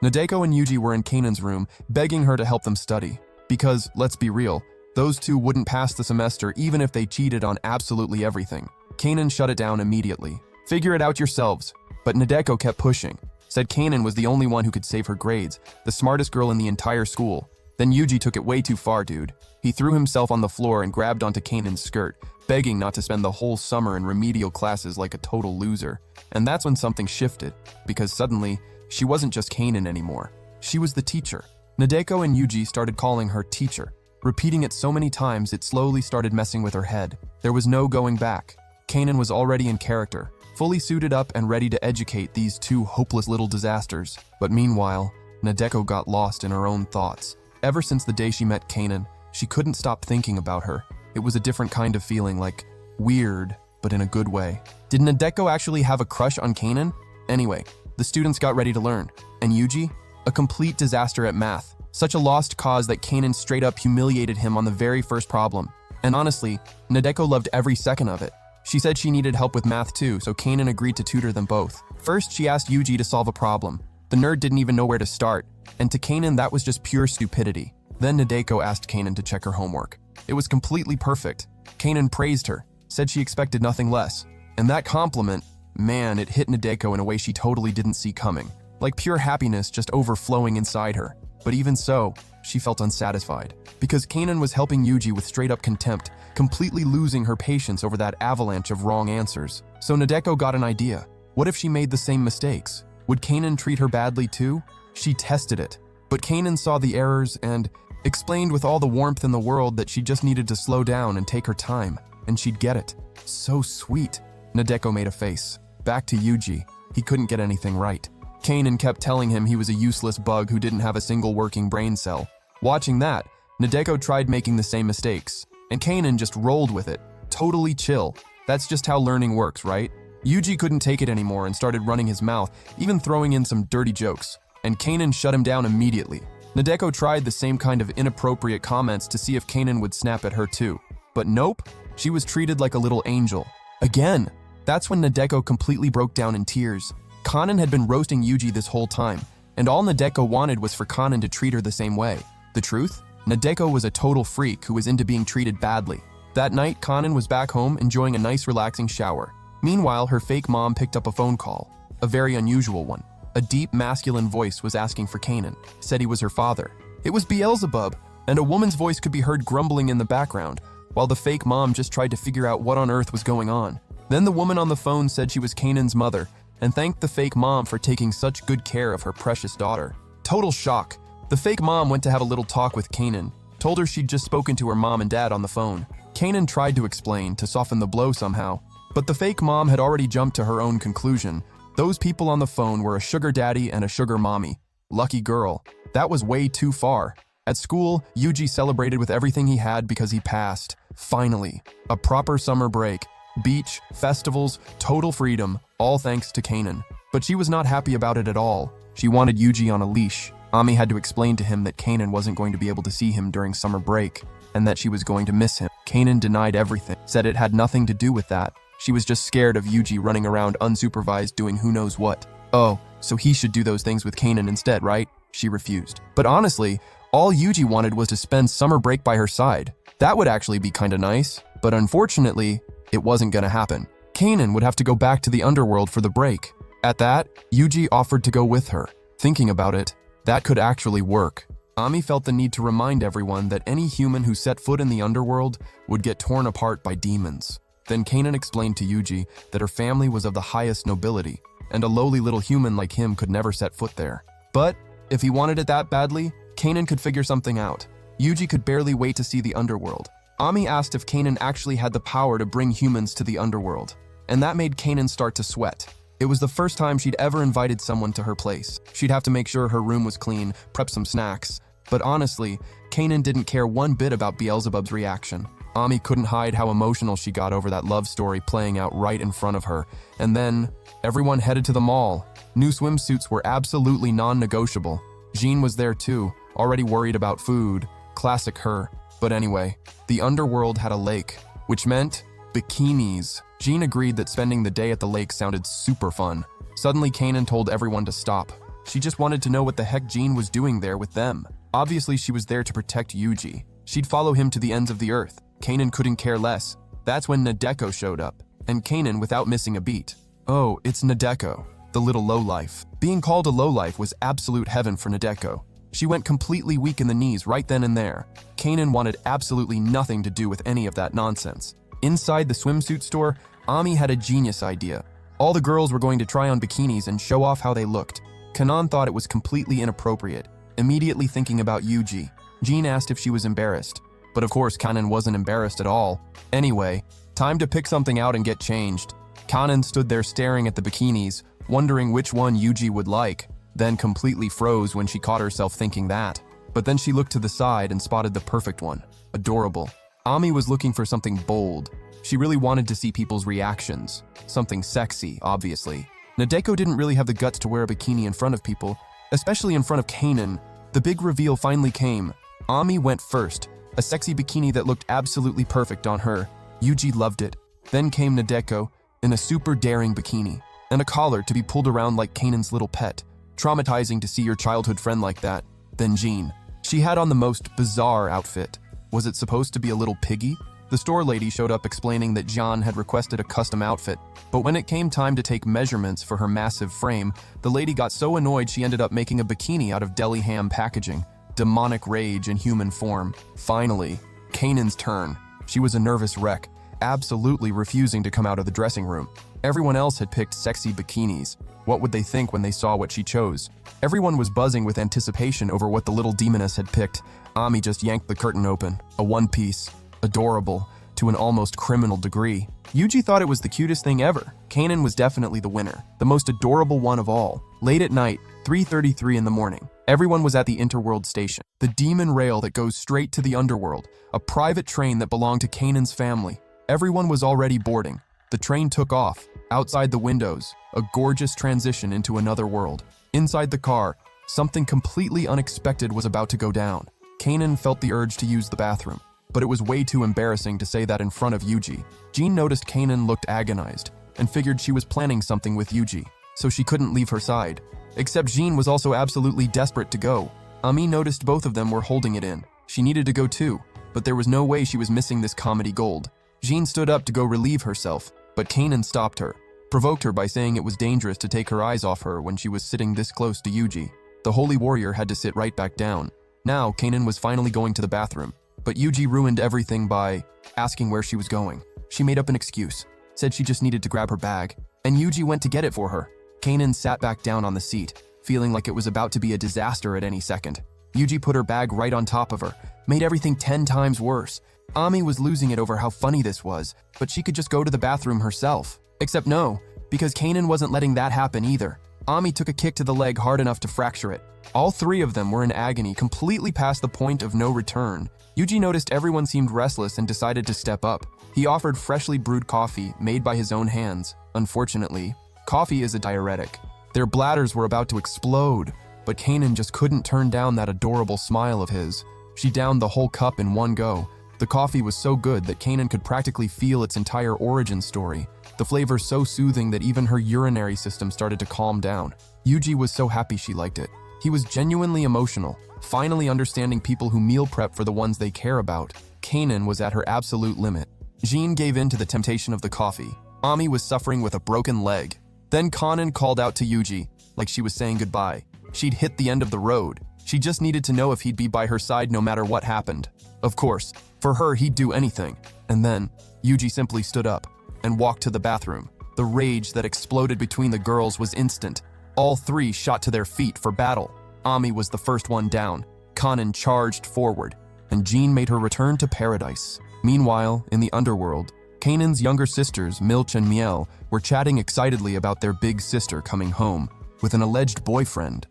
Nadeko and Yuji were in Kanan's room, begging her to help them study. Because, let's be real, those two wouldn't pass the semester even if they cheated on absolutely everything. Kanan shut it down immediately. Figure it out yourselves. But Nadeko kept pushing, said Kanan was the only one who could save her grades, the smartest girl in the entire school. Then Yuji took it way too far, dude. He threw himself on the floor and grabbed onto Kanan's skirt, begging not to spend the whole summer in remedial classes like a total loser. And that's when something shifted, because suddenly, she wasn't just Kanan anymore. She was the teacher. Nadeko and Yuji started calling her teacher. Repeating it so many times, it slowly started messing with her head. There was no going back. Kanan was already in character, fully suited up and ready to educate these two hopeless little disasters. But meanwhile, Nadeko got lost in her own thoughts. Ever since the day she met Kanan, she couldn't stop thinking about her. It was a different kind of feeling, like weird, but in a good way. Did Nadeko actually have a crush on Kanan? Anyway, the students got ready to learn. And Yuji? A complete disaster at math. Such a lost cause that Kanan straight up humiliated him on the very first problem. And honestly, Nadeko loved every second of it. She said she needed help with math too, so Kanan agreed to tutor them both. First, she asked Yuji to solve a problem. The nerd didn't even know where to start, and to Kanan that was just pure stupidity. Then Nadeko asked Kanan to check her homework. It was completely perfect. Kanan praised her, said she expected nothing less. And that compliment, man, it hit Nadeko in a way she totally didn't see coming. Like pure happiness just overflowing inside her. But even so, she felt unsatisfied. Because Kanan was helping Yuji with straight-up contempt, completely losing her patience over that avalanche of wrong answers. So Nadeko got an idea. What if she made the same mistakes? Would Kanan treat her badly too? She tested it. But Kanan saw the errors and explained with all the warmth in the world that she just needed to slow down and take her time, and she'd get it. So sweet. Nadeko made a face. Back to Yuji. He couldn't get anything right. Kanan kept telling him he was a useless bug who didn't have a single working brain cell. Watching that, Nadeko tried making the same mistakes, and Kanan just rolled with it. Totally chill. That's just how learning works, right? Yuji couldn't take it anymore and started running his mouth, even throwing in some dirty jokes, and Kanan shut him down immediately. Nadeko tried the same kind of inappropriate comments to see if Kanan would snap at her too. But nope, she was treated like a little angel. Again, that's when Nadeko completely broke down in tears. Kanan had been roasting Yuji this whole time, and all Nadeko wanted was for Kanan to treat her the same way. The truth? Nadeko was a total freak who was into being treated badly. That night, Kanan was back home enjoying a nice relaxing shower. Meanwhile, her fake mom picked up a phone call, a very unusual one. A deep, masculine voice was asking for Kanan, said he was her father. It was Beelzebub, and a woman's voice could be heard grumbling in the background, while the fake mom just tried to figure out what on earth was going on. Then the woman on the phone said she was Kanan's mother, and thanked the fake mom for taking such good care of her precious daughter. Total shock. The fake mom went to have a little talk with Kanan, told her she'd just spoken to her mom and dad on the phone. Kanan tried to explain, to soften the blow somehow, but the fake mom had already jumped to her own conclusion. Those people on the phone were a sugar daddy and a sugar mommy. Lucky girl. That was way too far. At school, Yuji celebrated with everything he had because he passed. Finally, a proper summer break. Beach, festivals, total freedom, all thanks to Kanan. But she was not happy about it at all. She wanted Yuji on a leash. Ami had to explain to him that Kanan wasn't going to be able to see him during summer break, and that she was going to miss him. Kanan denied everything, said it had nothing to do with that. She was just scared of Yuji running around unsupervised doing who knows what. Oh, so he should do those things with Kanan instead, right? She refused. But honestly, all Yuji wanted was to spend summer break by her side. That would actually be kinda nice, but unfortunately, it wasn't gonna happen. Kanan would have to go back to the underworld for the break. At that, Yuji offered to go with her. Thinking about it, that could actually work. Ami felt the need to remind everyone that any human who set foot in the underworld would get torn apart by demons. Then Kanan explained to Yuji that her family was of the highest nobility, and a lowly little human like him could never set foot there. But if he wanted it that badly, Kanan could figure something out. Yuji could barely wait to see the underworld. Ami asked if Kanan actually had the power to bring humans to the underworld, and that made Kanan start to sweat. It was the first time she'd ever invited someone to her place. She'd have to make sure her room was clean, prep some snacks. But honestly, Kanan didn't care one bit about Beelzebub's reaction. Ami couldn't hide how emotional she got over that love story playing out right in front of her. And then, everyone headed to the mall. New swimsuits were absolutely non-negotiable. Jean was there too, already worried about food. Classic her. But anyway, the underworld had a lake, which meant bikinis. Jean agreed that spending the day at the lake sounded super fun. Suddenly, Kanan told everyone to stop. She just wanted to know what the heck Jean was doing there with them. Obviously, she was there to protect Yuji. She'd follow him to the ends of the earth. Kanan couldn't care less. That's when Nadeko showed up, and Kanan without missing a beat. Oh, it's Nadeko, the little lowlife. Being called a lowlife was absolute heaven for Nadeko. She went completely weak in the knees right then and there. Kanan wanted absolutely nothing to do with any of that nonsense. Inside the swimsuit store, Ami had a genius idea. All the girls were going to try on bikinis and show off how they looked. Kanan thought it was completely inappropriate, immediately thinking about Yuji. Jean asked if she was embarrassed. But of course, Kanan wasn't embarrassed at all. Anyway, time to pick something out and get changed. Kanan stood there staring at the bikinis, wondering which one Yuji would like, then completely froze when she caught herself thinking that. But then she looked to the side and spotted the perfect one. Adorable. Ami was looking for something bold. She really wanted to see people's reactions. Something sexy, obviously. Nadeko didn't really have the guts to wear a bikini in front of people, especially in front of Kanan. The big reveal finally came. Ami went first. A sexy bikini that looked absolutely perfect on her. Yuji loved it. Then came Nadeko in a super daring bikini, and a collar to be pulled around like Kanan's little pet. Traumatizing to see your childhood friend like that. Then Jean. She had on the most bizarre outfit. Was it supposed to be a little piggy? The store lady showed up explaining that Jean had requested a custom outfit, but when it came time to take measurements for her massive frame, the lady got so annoyed she ended up making a bikini out of deli ham packaging. Demonic rage in human form. Finally, Kanan's turn. She was a nervous wreck, absolutely refusing to come out of the dressing room. Everyone else had picked sexy bikinis. What would they think when they saw what she chose? Everyone was buzzing with anticipation over what the little demoness had picked. Ami just yanked the curtain open. A one-piece. Adorable, to an almost criminal degree. Yuji thought it was the cutest thing ever. Kanan was definitely the winner, the most adorable one of all. Late at night, 3:33 in the morning, everyone was at the Interworld station, the demon rail that goes straight to the underworld, a private train that belonged to Kanan's family. Everyone was already boarding. The train took off. Outside the windows, a gorgeous transition into another world. Inside the car, something completely unexpected was about to go down. Kanan felt the urge to use the bathroom, but it was way too embarrassing to say that in front of Yuji. Jean noticed Kanan looked agonized and figured she was planning something with Yuji, so she couldn't leave her side. Except Jean was also absolutely desperate to go. Ami noticed both of them were holding it in. She needed to go too, but there was no way she was missing this comedy gold. Jean stood up to go relieve herself, but Kanan stopped her, provoked her by saying it was dangerous to take her eyes off her when she was sitting this close to Yuji. The holy warrior had to sit right back down. Now, Kanan was finally going to the bathroom, but Yuji ruined everything by asking where she was going. She made up an excuse, said she just needed to grab her bag, and Yuji went to get it for her. Kanan sat back down on the seat, feeling like it was about to be a disaster at any second. Yuji put her bag right on top of her, made everything 10 times worse. Ami was losing it over how funny this was, but she could just go to the bathroom herself. Except no, because Kanan wasn't letting that happen either. Ami took a kick to the leg hard enough to fracture it. All three of them were in agony, completely past the point of no return. Yuji noticed everyone seemed restless and decided to step up. He offered freshly brewed coffee, made by his own hands. Unfortunately, coffee is a diuretic. Their bladders were about to explode, but Kanan just couldn't turn down that adorable smile of his. She downed the whole cup in one go. The coffee was so good that Kanan could practically feel its entire origin story. The flavor so soothing that even her urinary system started to calm down. Yuji was so happy she liked it. He was genuinely emotional, finally understanding people who meal prep for the ones they care about. Kanan was at her absolute limit. Jean gave in to the temptation of the coffee. Ami was suffering with a broken leg. Then Kanan called out to Yuji, like she was saying goodbye. She'd hit the end of the road. She just needed to know if he'd be by her side no matter what happened. Of course, for her he'd do anything. And then, Yuji simply stood up and walked to the bathroom. The rage that exploded between the girls was instant. All three shot to their feet for battle. Ami was the first one down. Kanan charged forward, and Jean made her return to paradise. Meanwhile, in the underworld, Kanan's younger sisters, Milch and Miel, were chatting excitedly about their big sister coming home with an alleged boyfriend.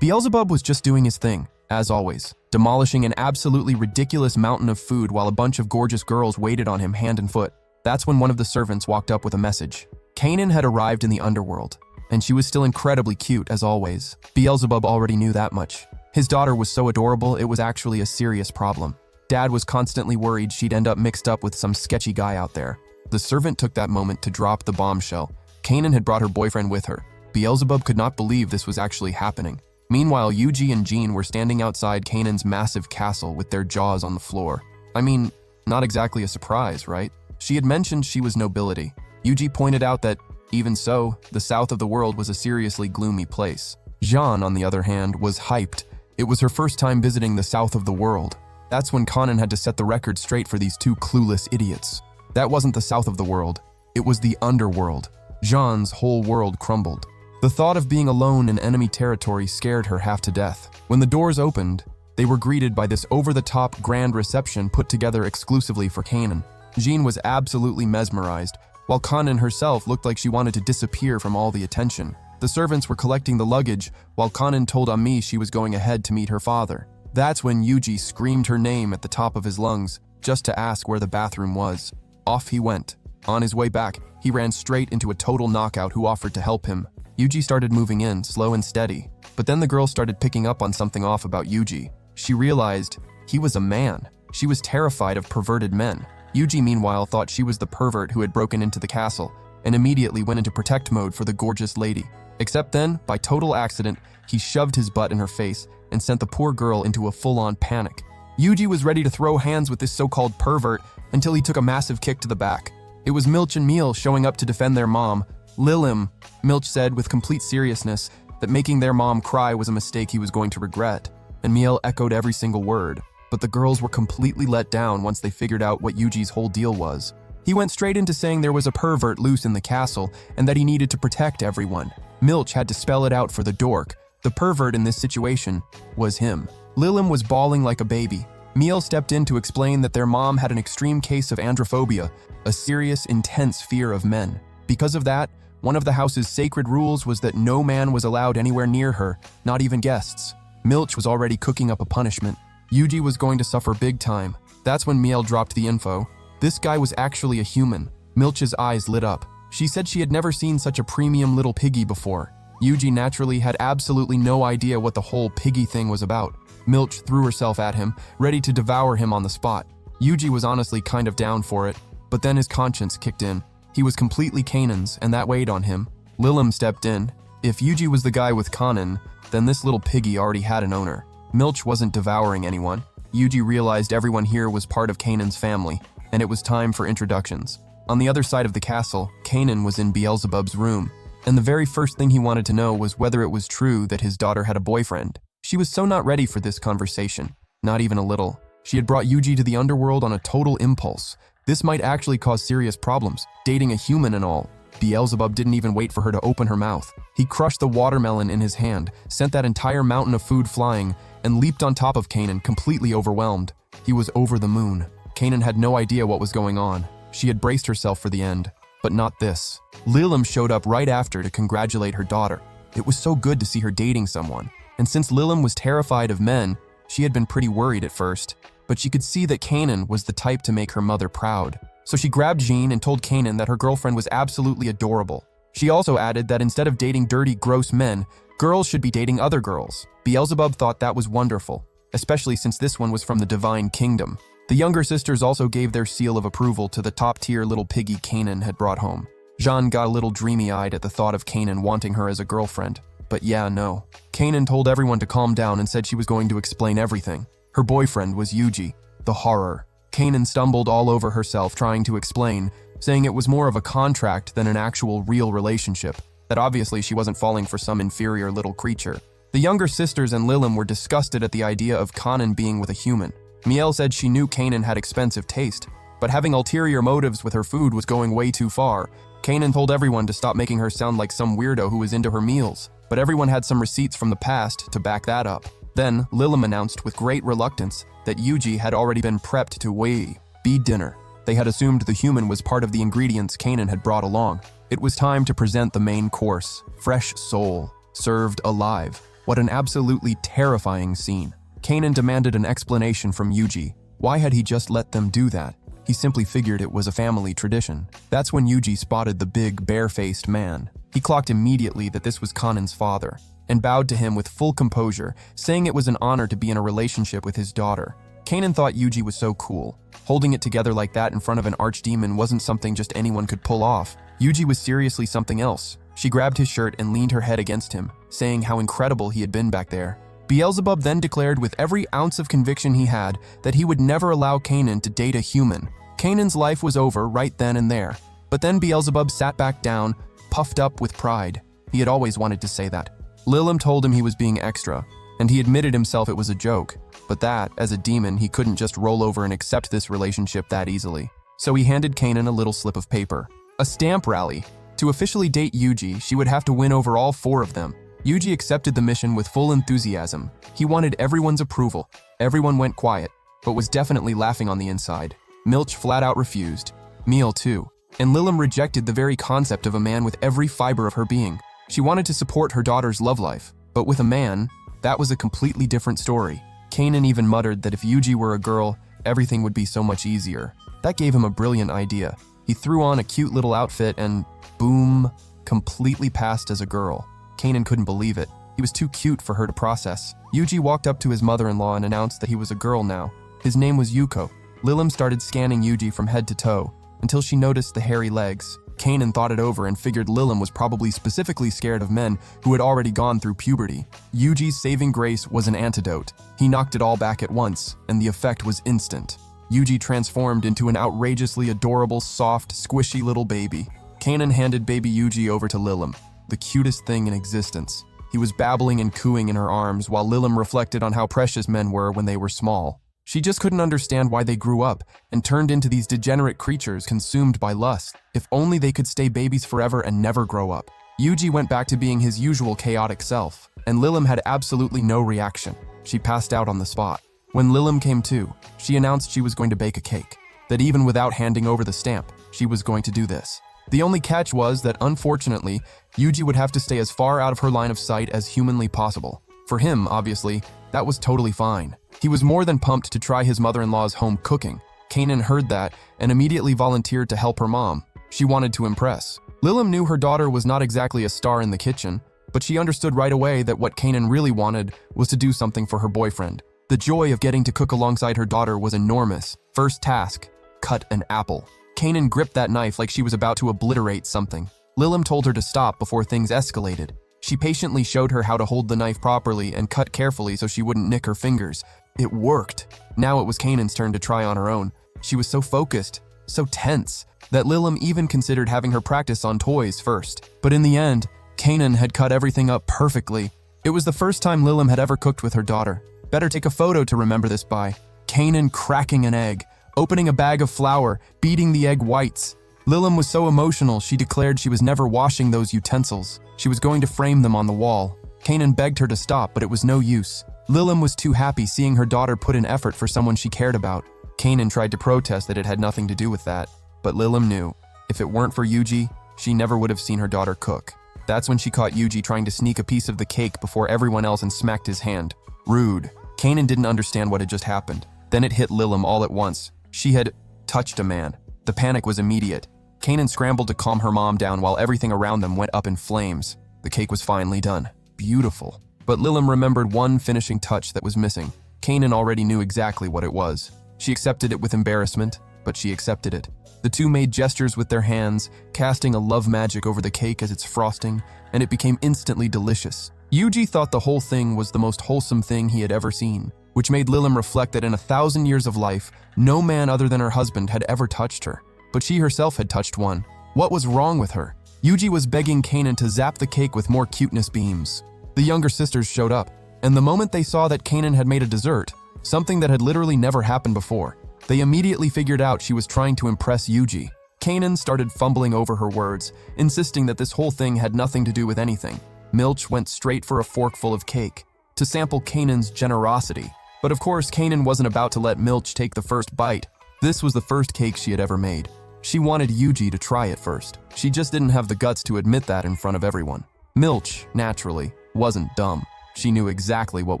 Beelzebub was just doing his thing, as always, demolishing an absolutely ridiculous mountain of food while a bunch of gorgeous girls waited on him hand and foot. That's when one of the servants walked up with a message. Kanan had arrived in the underworld, and she was still incredibly cute as always. Beelzebub already knew that much. His daughter was so adorable it was actually a serious problem. Dad was constantly worried she'd end up mixed up with some sketchy guy out there. The servant took that moment to drop the bombshell. Kanan had brought her boyfriend with her. Beelzebub could not believe this was actually happening. Meanwhile, Yuji and Jean were standing outside Kanan's massive castle with their jaws on the floor. I mean, not exactly a surprise, right? She had mentioned she was nobility. Yuji pointed out that, even so, the south of the world was a seriously gloomy place. Jean, on the other hand, was hyped. It was her first time visiting the south of the world. That's when Kanan had to set the record straight for these two clueless idiots. That wasn't the south of the world. It was the underworld. Jean's whole world crumbled. The thought of being alone in enemy territory scared her half to death. When the doors opened, they were greeted by this over-the-top grand reception put together exclusively for Kanan. Jean was absolutely mesmerized, while Kanan herself looked like she wanted to disappear from all the attention. The servants were collecting the luggage, while Kanan told Ami she was going ahead to meet her father. That's when Yuji screamed her name at the top of his lungs, just to ask where the bathroom was. Off he went. On his way back, he ran straight into a total knockout who offered to help him. Yuji started moving in, slow and steady. But then the girl started picking up on something off about Yuji. She realized he was a man. She was terrified of perverted men. Yuji, meanwhile, thought she was the pervert who had broken into the castle, and immediately went into protect mode for the gorgeous lady. Except then, by total accident, he shoved his butt in her face and sent the poor girl into a full-on panic. Yuji was ready to throw hands with this so-called pervert until he took a massive kick to the back. It was Milch and Meal showing up to defend their mom. Lilim, Milch said with complete seriousness that making their mom cry was a mistake he was going to regret, and Meal echoed every single word. But the girls were completely let down once they figured out what Yuji's whole deal was. He went straight into saying there was a pervert loose in the castle and that he needed to protect everyone. Milch had to spell it out for the dork. The pervert in this situation was him. Lilim was bawling like a baby. Meal stepped in to explain that their mom had an extreme case of androphobia, a serious, intense fear of men. Because of that, one of the house's sacred rules was that no man was allowed anywhere near her, not even guests. Milch was already cooking up a punishment. Yuji was going to suffer big time. That's when Miel dropped the info. This guy was actually a human. Milch's eyes lit up. She said she had never seen such a premium little piggy before. Yuji naturally had absolutely no idea what the whole piggy thing was about. Milch threw herself at him, ready to devour him on the spot. Yuji was honestly kind of down for it, but then his conscience kicked in. He was completely Kanan's, and that weighed on him. Lilim stepped in. If Yuji was the guy with Kanan, then this little piggy already had an owner. Milch wasn't devouring anyone. Yuji realized everyone here was part of Kanan's family, and it was time for introductions. On the other side of the castle, Kanan was in Beelzebub's room, and the very first thing he wanted to know was whether it was true that his daughter had a boyfriend. She was so not ready for this conversation, not even a little. She had brought Yuji to the underworld on a total impulse. This might actually cause serious problems, dating a human and all. Beelzebub didn't even wait for her to open her mouth. He crushed the watermelon in his hand, sent that entire mountain of food flying, and leaped on top of Kanan, completely overwhelmed. He was over the moon. Kanan had no idea what was going on. She had braced herself for the end, but not this. Lilim showed up right after to congratulate her daughter. It was so good to see her dating someone. And since Lilim was terrified of men, she had been pretty worried at first, but she could see that Kanan was the type to make her mother proud. So she grabbed Jean and told Kanan that her girlfriend was absolutely adorable. She also added that instead of dating dirty, gross men, girls should be dating other girls. Beelzebub thought that was wonderful, especially since this one was from the Divine Kingdom. The younger sisters also gave their seal of approval to the top-tier little piggy Kanan had brought home. Jean got a little dreamy-eyed at the thought of Kanan wanting her as a girlfriend. But yeah, no. Kanan told everyone to calm down and said she was going to explain everything. Her boyfriend was Yuji, the horror. Kanan stumbled all over herself trying to explain, saying it was more of a contract than an actual real relationship, that obviously she wasn't falling for some inferior little creature. The younger sisters and Lilim were disgusted at the idea of Kanan being with a human. Miel said she knew Kanan had expensive taste, but having ulterior motives with her food was going way too far. Kanan told everyone to stop making her sound like some weirdo who was into her meals, but everyone had some receipts from the past to back that up. Then, Lilim announced with great reluctance that Yuji had already been prepped to be dinner. They had assumed the human was part of the ingredients Kanan had brought along. It was time to present the main course, fresh soul, served alive. What an absolutely terrifying scene. Kanan demanded an explanation from Yuji. Why had he just let them do that? He simply figured it was a family tradition. That's when Yuji spotted the big, bare-faced man. He clocked immediately that this was Kanan's father, and bowed to him with full composure, saying it was an honor to be in a relationship with his daughter. Kanan thought Yuji was so cool. Holding it together like that in front of an archdemon wasn't something just anyone could pull off. Yuji was seriously something else. She grabbed his shirt and leaned her head against him, saying how incredible he had been back there. Beelzebub then declared with every ounce of conviction he had that he would never allow Kanan to date a human. Kanan's life was over right then and there. But then Beelzebub sat back down, puffed up with pride. He had always wanted to say that. Lilim told him he was being extra, and he admitted himself it was a joke, but that, as a demon, he couldn't just roll over and accept this relationship that easily. So he handed Kanan a little slip of paper. A stamp rally. To officially date Yuji, she would have to win over all 4 of them. Yuji accepted the mission with full enthusiasm. He wanted everyone's approval. Everyone went quiet, but was definitely laughing on the inside. Milch flat out refused. Meal too. And Lilim rejected the very concept of a man with every fiber of her being. She wanted to support her daughter's love life, but with a man, that was a completely different story. Kanan even muttered that if Yuji were a girl, everything would be so much easier. That gave him a brilliant idea. He threw on a cute little outfit and, boom, completely passed as a girl. Kanan couldn't believe it. He was too cute for her to process. Yuji walked up to his mother-in-law and announced that he was a girl now. His name was Yuko. Lilim started scanning Yuji from head to toe until she noticed the hairy legs. Kanan thought it over and figured Lilim was probably specifically scared of men who had already gone through puberty. Yuji's saving grace was an antidote. He knocked it all back at once, and the effect was instant. Yuji transformed into an outrageously adorable, soft, squishy little baby. Kanan handed baby Yuji over to Lilim, the cutest thing in existence. He was babbling and cooing in her arms while Lilim reflected on how precious men were when they were small. She just couldn't understand why they grew up and turned into these degenerate creatures consumed by lust. If only they could stay babies forever and never grow up. Yuji went back to being his usual chaotic self, and Lilim had absolutely no reaction. She passed out on the spot. When Lilim came to, she announced she was going to bake a cake. That even without handing over the stamp, she was going to do this. The only catch was that, unfortunately, Yuji would have to stay as far out of her line of sight as humanly possible. For him, obviously, that was totally fine. He was more than pumped to try his mother-in-law's home cooking. Kanan heard that and immediately volunteered to help her mom. She wanted to impress. Lilim knew her daughter was not exactly a star in the kitchen, but she understood right away that what Kanan really wanted was to do something for her boyfriend. The joy of getting to cook alongside her daughter was enormous. First task, cut an apple. Kanan gripped that knife like she was about to obliterate something. Lilim told her to stop before things escalated. She patiently showed her how to hold the knife properly and cut carefully so she wouldn't nick her fingers. It worked. Now it was Kanan's turn to try on her own. She was so focused, so tense, that Lilim even considered having her practice on toys first. But in the end, Kanan had cut everything up perfectly. It was the first time Lilim had ever cooked with her daughter. Better take a photo to remember this by. Kanan cracking an egg, opening a bag of flour, beating the egg whites. Lilim was so emotional she declared she was never washing those utensils. She was going to frame them on the wall. Kanan begged her to stop, but it was no use. Lilim was too happy seeing her daughter put in effort for someone she cared about. Kanan tried to protest that it had nothing to do with that, but Lilim knew. If it weren't for Yuji, she never would have seen her daughter cook. That's when she caught Yuji trying to sneak a piece of the cake before everyone else and smacked his hand. Rude. Kanan didn't understand what had just happened. Then it hit Lilim all at once. She had touched a man. The panic was immediate. Kanan scrambled to calm her mom down while everything around them went up in flames. The cake was finally done. Beautiful. But Lilim remembered one finishing touch that was missing. Kanan already knew exactly what it was. She accepted it with embarrassment, but she accepted it. The two made gestures with their hands, casting a love magic over the cake as its frosting, and it became instantly delicious. Yuji thought the whole thing was the most wholesome thing he had ever seen, which made Lilim reflect that in 1,000 years of life, no man other than her husband had ever touched her. But she herself had touched one. What was wrong with her? Yuji was begging Kanan to zap the cake with more cuteness beams. The younger sisters showed up, and the moment they saw that Kanan had made a dessert, something that had literally never happened before, they immediately figured out she was trying to impress Yuji. Kanan started fumbling over her words, insisting that this whole thing had nothing to do with anything. Milch went straight for a forkful of cake, to sample Kanan's generosity. But of course, Kanan wasn't about to let Milch take the first bite. This was the first cake she had ever made. She wanted Yuji to try it first. She just didn't have the guts to admit that in front of everyone. Milch, naturally, wasn't dumb. She knew exactly what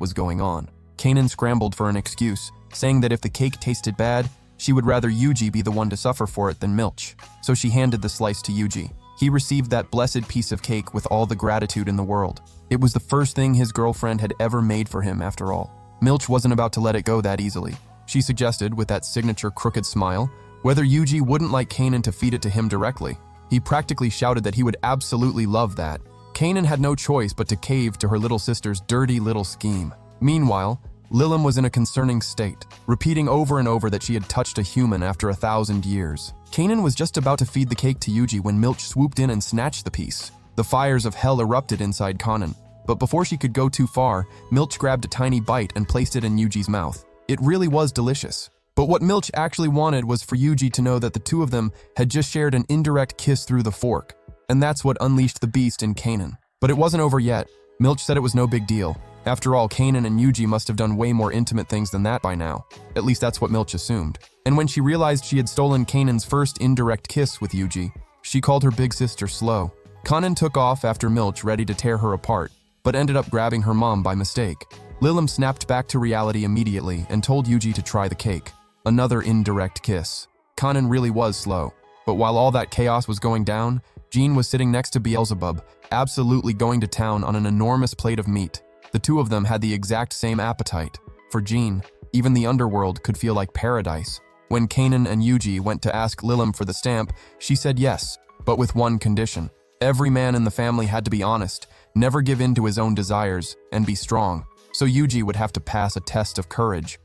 was going on. Kanan scrambled for an excuse, saying that if the cake tasted bad, she would rather Yuji be the one to suffer for it than Milch. So she handed the slice to Yuji. He received that blessed piece of cake with all the gratitude in the world. It was the first thing his girlfriend had ever made for him after all. Milch wasn't about to let it go that easily. She suggested, with that signature crooked smile, whether Yuji wouldn't like Kanan to feed it to him directly. He practically shouted that he would absolutely love that. Kanan had no choice but to cave to her little sister's dirty little scheme. Meanwhile, Lilim was in a concerning state, repeating over and over that she had touched a human after 1,000 years. Kanan was just about to feed the cake to Yuji when Milch swooped in and snatched the piece. The fires of hell erupted inside Kanan, but before she could go too far, Milch grabbed a tiny bite and placed it in Yuji's mouth. It really was delicious. But what Milch actually wanted was for Yuji to know that the two of them had just shared an indirect kiss through the fork, and that's what unleashed the beast in Kanan. But it wasn't over yet. Milch said it was no big deal. After all, Kanan and Yuji must have done way more intimate things than that by now. At least that's what Milch assumed. And when she realized she had stolen Kanan's first indirect kiss with Yuji, she called her big sister slow. Kanan took off after Milch, ready to tear her apart, but ended up grabbing her mom by mistake. Lilim snapped back to reality immediately and told Yuji to try the cake. Another indirect kiss. Kanan really was slow. But while all that chaos was going down, Jean was sitting next to Beelzebub, absolutely going to town on an enormous plate of meat. The two of them had the exact same appetite. For Jean, even the underworld could feel like paradise. When Kanan and Yuji went to ask Lilim for the stamp, she said yes. but with one condition. Every man in the family had to be honest, never give in to his own desires, and be strong. So Yuji would have to pass a test of courage.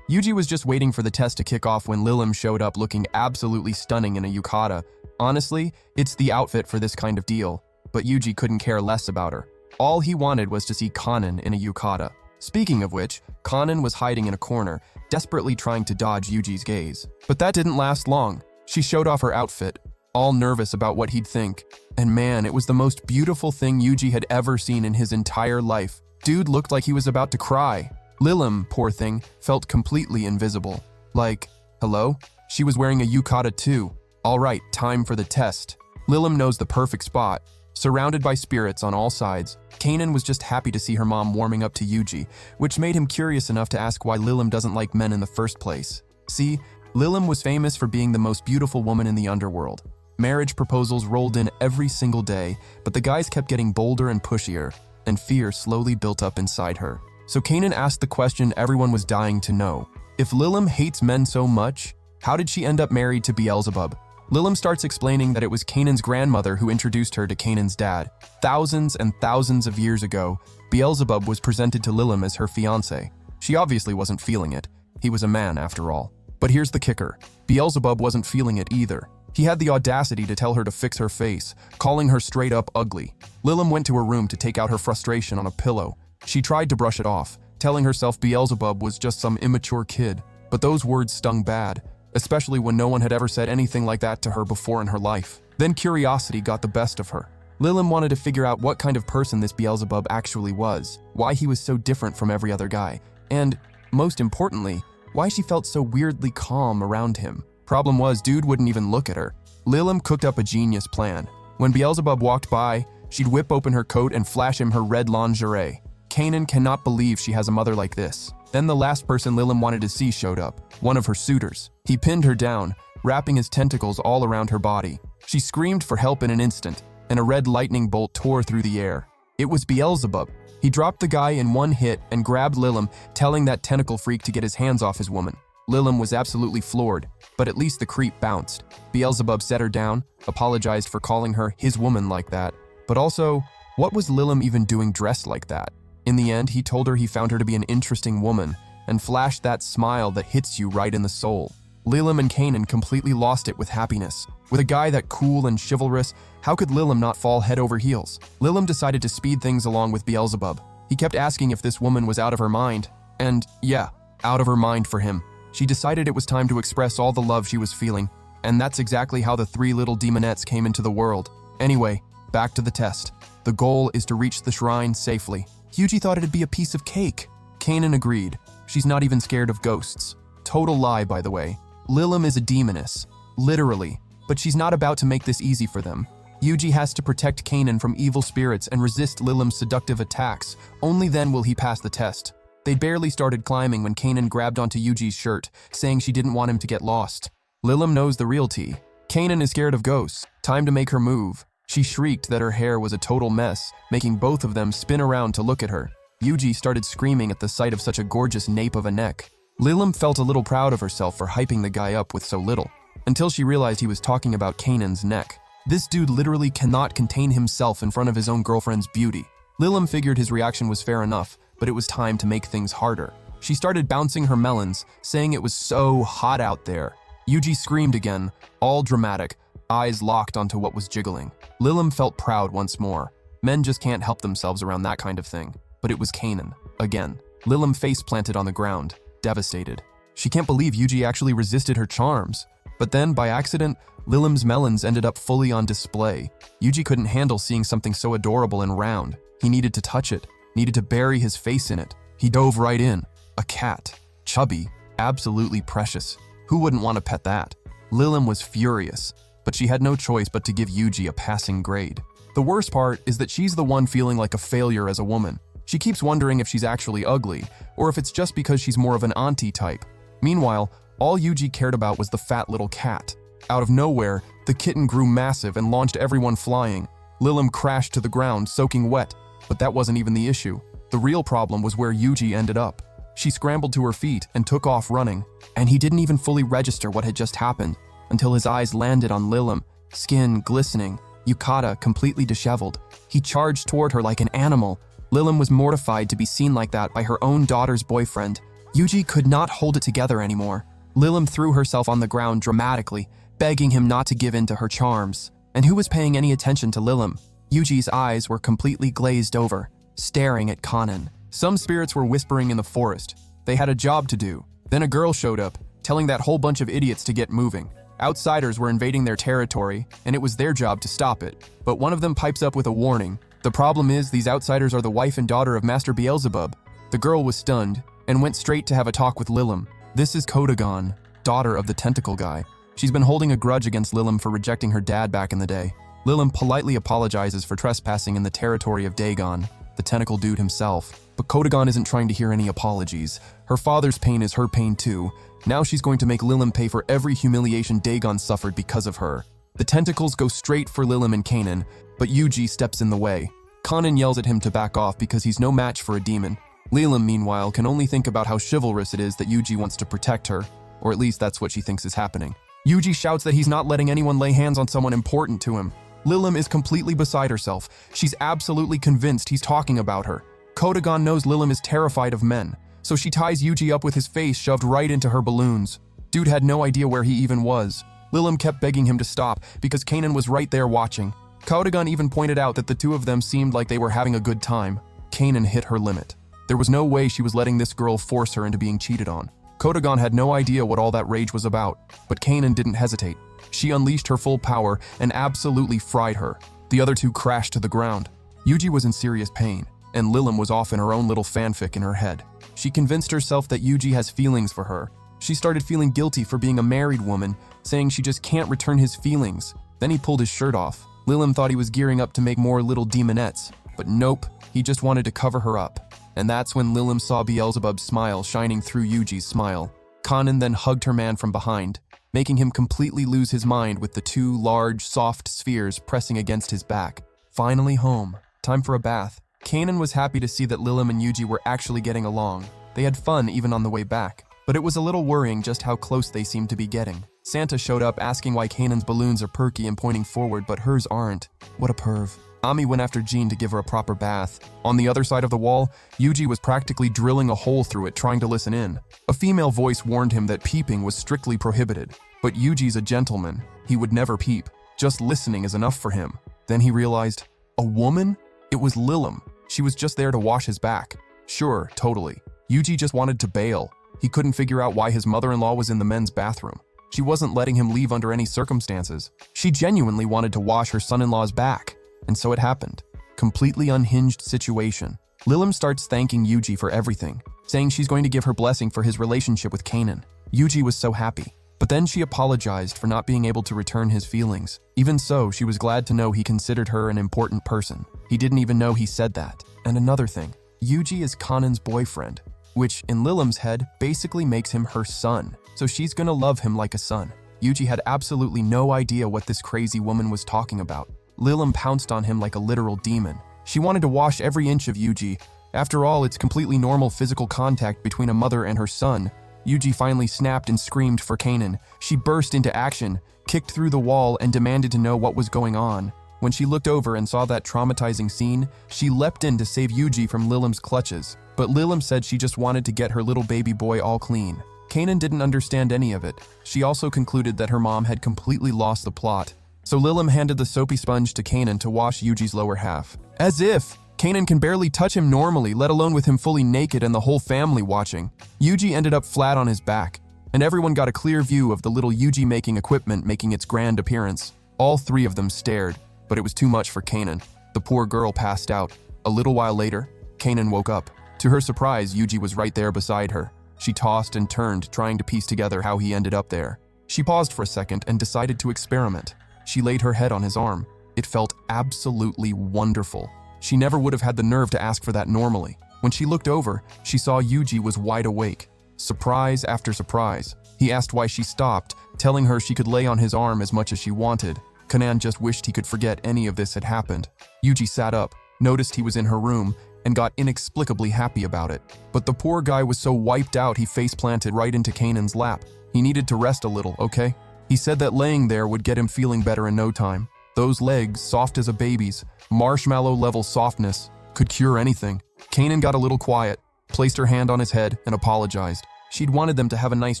Yuji was just waiting for the test to kick off when Lilim showed up looking absolutely stunning in a yukata. Honestly, it's the outfit for this kind of deal, but Yuji couldn't care less about her. All he wanted was to see Kanan in a yukata. Speaking of which, Kanan was hiding in a corner, desperately trying to dodge Yuji's gaze. But that didn't last long. She showed off her outfit, all nervous about what he'd think. And man, it was the most beautiful thing Yuji had ever seen in his entire life. Dude looked like he was about to cry. Lilim, poor thing, felt completely invisible. Like, hello? She was wearing a yukata too. All right, time for the test. Lilim knows the perfect spot. Surrounded by spirits on all sides, Kanan was just happy to see her mom warming up to Yuji, which made him curious enough to ask why Lilim doesn't like men in the first place. See, Lilim was famous for being the most beautiful woman in the underworld. Marriage proposals rolled in every single day, but the guys kept getting bolder and pushier, and fear slowly built up inside her. So Kanan asked the question everyone was dying to know. If Lilim hates men so much, how did she end up married to Beelzebub? Lilim starts explaining that it was Kanan's grandmother who introduced her to Kanan's dad. Thousands and thousands of years ago, Beelzebub was presented to Lilim as her fiancé. She obviously wasn't feeling it. He was a man, after all. But here's the kicker. Beelzebub wasn't feeling it either. He had the audacity to tell her to fix her face, calling her straight up ugly. Lilim went to her room to take out her frustration on a pillow. She tried to brush it off, telling herself Beelzebub was just some immature kid. But those words stung bad, especially when no one had ever said anything like that to her before in her life. Then curiosity got the best of her. Lilim wanted to figure out what kind of person this Beelzebub actually was, why he was so different from every other guy, and, most importantly, why she felt so weirdly calm around him. Problem was, dude wouldn't even look at her. Lilim cooked up a genius plan. When Beelzebub walked by, she'd whip open her coat and flash him her red lingerie. Kanan cannot believe she has a mother like this. Then the last person Lilim wanted to see showed up, one of her suitors. He pinned her down, wrapping his tentacles all around her body. She screamed for help in an instant, and a red lightning bolt tore through the air. It was Beelzebub. He dropped the guy in one hit and grabbed Lilim, telling that tentacle freak to get his hands off his woman. Lilim was absolutely floored, but at least the creep bounced. Beelzebub set her down, apologized for calling her his woman like that. But also, what was Lilim even doing dressed like that? In the end, he told her he found her to be an interesting woman, and flashed that smile that hits you right in the soul. Lilim and Kanan completely lost it with happiness. With a guy that cool and chivalrous, how could Lilim not fall head over heels? Lilim decided to speed things along with Beelzebub. He kept asking if this woman was out of her mind, and yeah, out of her mind for him. She decided it was time to express all the love she was feeling, and that's exactly how the three little demonettes came into the world. Anyway, back to the test. The goal is to reach the shrine safely. Yuji thought it'd be a piece of cake. Kanan agreed. She's not even scared of ghosts. Total lie, by the way. Lilim is a demoness. Literally. But she's not about to make this easy for them. Yuji has to protect Kanan from evil spirits and resist Lilim's seductive attacks. Only then will he pass the test. They'd barely started climbing when Kanan grabbed onto Yuji's shirt, saying she didn't want him to get lost. Lilim knows the real tea. Kanan is scared of ghosts. Time to make her move. She shrieked that her hair was a total mess, making both of them spin around to look at her. Yuji started screaming at the sight of such a gorgeous nape of a neck. Lilim felt a little proud of herself for hyping the guy up with so little, until she realized he was talking about Kanan's neck. This dude literally cannot contain himself in front of his own girlfriend's beauty. Lilim figured his reaction was fair enough, but it was time to make things harder. She started bouncing her melons, saying it was so hot out there. Yuji screamed again, all dramatic, eyes locked onto what was jiggling. Lilim felt proud once more. Men just can't help themselves around that kind of thing. But it was Kanan, again. Lilim face planted on the ground, devastated. She can't believe Yuji actually resisted her charms. But then, by accident, Lilim's melons ended up fully on display. Yuji couldn't handle seeing something so adorable and round. He needed to touch it, needed to bury his face in it. He dove right in. A cat. Chubby. Absolutely precious. Who wouldn't want to pet that? Lilim was furious, but she had no choice but to give Yuji a passing grade. The worst part is that she's the one feeling like a failure as a woman. She keeps wondering if she's actually ugly, or if it's just because she's more of an auntie type. Meanwhile, all Yuji cared about was the fat little cat. Out of nowhere, the kitten grew massive and launched everyone flying. Lilim crashed to the ground, soaking wet, but that wasn't even the issue. The real problem was where Yuji ended up. She scrambled to her feet and took off running, and he didn't even fully register what had just happened until his eyes landed on Lilim, skin glistening, yukata completely disheveled. He charged toward her like an animal. Lilim was mortified to be seen like that by her own daughter's boyfriend. Yuji could not hold it together anymore. Lilim threw herself on the ground dramatically, begging him not to give in to her charms. And who was paying any attention to Lilim? Yuji's eyes were completely glazed over, staring at Kanan. Some spirits were whispering in the forest. They had a job to do. Then a girl showed up, telling that whole bunch of idiots to get moving. Outsiders were invading their territory, and it was their job to stop it. But one of them pipes up with a warning. The problem is, these outsiders are the wife and daughter of Master Beelzebub. The girl was stunned, and went straight to have a talk with Lilim. This is Kodogan, daughter of the tentacle guy. She's been holding a grudge against Lilim for rejecting her dad back in the day. Lilim politely apologizes for trespassing in the territory of Dagon, the tentacle dude himself. But Kodogan isn't trying to hear any apologies. Her father's pain is her pain too. Now she's going to make Lilim pay for every humiliation Dagon suffered because of her. The tentacles go straight for Lilim and Kanan, but Yuji steps in the way. Kanan yells at him to back off because he's no match for a demon. Lilim, meanwhile, can only think about how chivalrous it is that Yuji wants to protect her, or at least that's what she thinks is happening. Yuji shouts that he's not letting anyone lay hands on someone important to him. Lilim is completely beside herself. She's absolutely convinced he's talking about her. Kodogan knows Lilim is terrified of men, so she ties Yuji up with his face shoved right into her balloons. Dude had no idea where he even was. Lilim kept begging him to stop because Kanan was right there watching. Kodogan even pointed out that the two of them seemed like they were having a good time. Kanan hit her limit. There was no way she was letting this girl force her into being cheated on. Kodogan had no idea what all that rage was about, but Kanan didn't hesitate. She unleashed her full power and absolutely fried her. The other two crashed to the ground. Yuji was in serious pain, and Lilim was off in her own little fanfic in her head. She convinced herself that Yuji has feelings for her. She started feeling guilty for being a married woman, saying she just can't return his feelings. Then he pulled his shirt off. Lilim thought he was gearing up to make more little demonettes, but nope, he just wanted to cover her up. And that's when Lilim saw Beelzebub's smile shining through Yuji's smile. Kanan then hugged her man from behind, making him completely lose his mind with the two large, soft spheres pressing against his back. Finally home. Time for a bath. Kanan was happy to see that Lilim and Yuji were actually getting along. They had fun even on the way back, but it was a little worrying just how close they seemed to be getting. Santa showed up asking why Kanan's balloons are perky and pointing forward, but hers aren't. What a perv. Ami went after Jean to give her a proper bath. On the other side of the wall, Yuji was practically drilling a hole through it trying to listen in. A female voice warned him that peeping was strictly prohibited. But Yuji's a gentleman. He would never peep. Just listening is enough for him. Then he realized, a woman? It was Lilim. She was just there to wash his back. Sure, totally. Yuji just wanted to bail. He couldn't figure out why his mother-in-law was in the men's bathroom. She wasn't letting him leave under any circumstances. She genuinely wanted to wash her son-in-law's back. And so it happened. Completely unhinged situation. Lilim starts thanking Yuji for everything, saying she's going to give her blessing for his relationship with Kanan. Yuji was so happy. But then she apologized for not being able to return his feelings. Even so, she was glad to know he considered her an important person. He didn't even know he said that. And another thing, Yuji is Kanan's boyfriend, which in Lilim's head basically makes him her son. So she's gonna love him like a son. Yuji had absolutely no idea what this crazy woman was talking about. Lilim pounced on him like a literal demon. She wanted to wash every inch of Yuji. After all, it's completely normal physical contact between a mother and her son. Yuji finally snapped and screamed for Kanan. She burst into action, kicked through the wall, and demanded to know what was going on. When she looked over and saw that traumatizing scene, she leapt in to save Yuji from Lilim's clutches. But Lilim said she just wanted to get her little baby boy all clean. Kanan didn't understand any of it. She also concluded that her mom had completely lost the plot. So Lilim handed the soapy sponge to Kanan to wash Yuji's lower half. As if! Kanan can barely touch him normally, let alone with him fully naked and the whole family watching. Yuji ended up flat on his back, and everyone got a clear view of the little Yuji-making equipment making its grand appearance. All three of them stared, but it was too much for Kanan. The poor girl passed out. A little while later, Kanan woke up. To her surprise, Yuji was right there beside her. She tossed and turned, trying to piece together how he ended up there. She paused for a second and decided to experiment. She laid her head on his arm. It felt absolutely wonderful. She never would have had the nerve to ask for that normally. When she looked over, she saw Yuji was wide awake. Surprise after surprise. He asked why she stopped, telling her she could lay on his arm as much as she wanted. Kanan just wished he could forget any of this had happened. Yuji sat up, noticed he was in her room, and got inexplicably happy about it. But the poor guy was so wiped out he face-planted right into Kanan's lap. He needed to rest a little, okay? He said that laying there would get him feeling better in no time. Those legs, soft as a baby's, marshmallow-level softness, could cure anything. Kanan got a little quiet, placed her hand on his head, and apologized. She'd wanted them to have a nice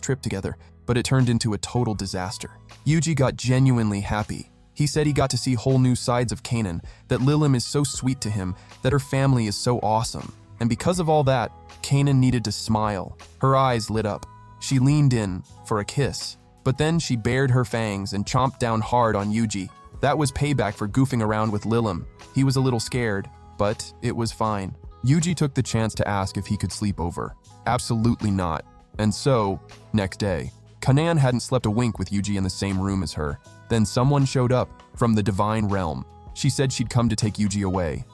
trip together, but it turned into a total disaster. Yuji got genuinely happy. He said he got to see whole new sides of Kanan, that Lilim is so sweet to him, that her family is so awesome. And because of all that, Kanan needed to smile. Her eyes lit up. She leaned in for a kiss, but then she bared her fangs and chomped down hard on Yuji. That was payback for goofing around with Lilim. He was a little scared, but it was fine. Yuji took the chance to ask if he could sleep over. Absolutely not. And so, next day, Kanan hadn't slept a wink with Yuji in the same room as her. Then someone showed up from the divine realm. She said she'd come to take Yuji away.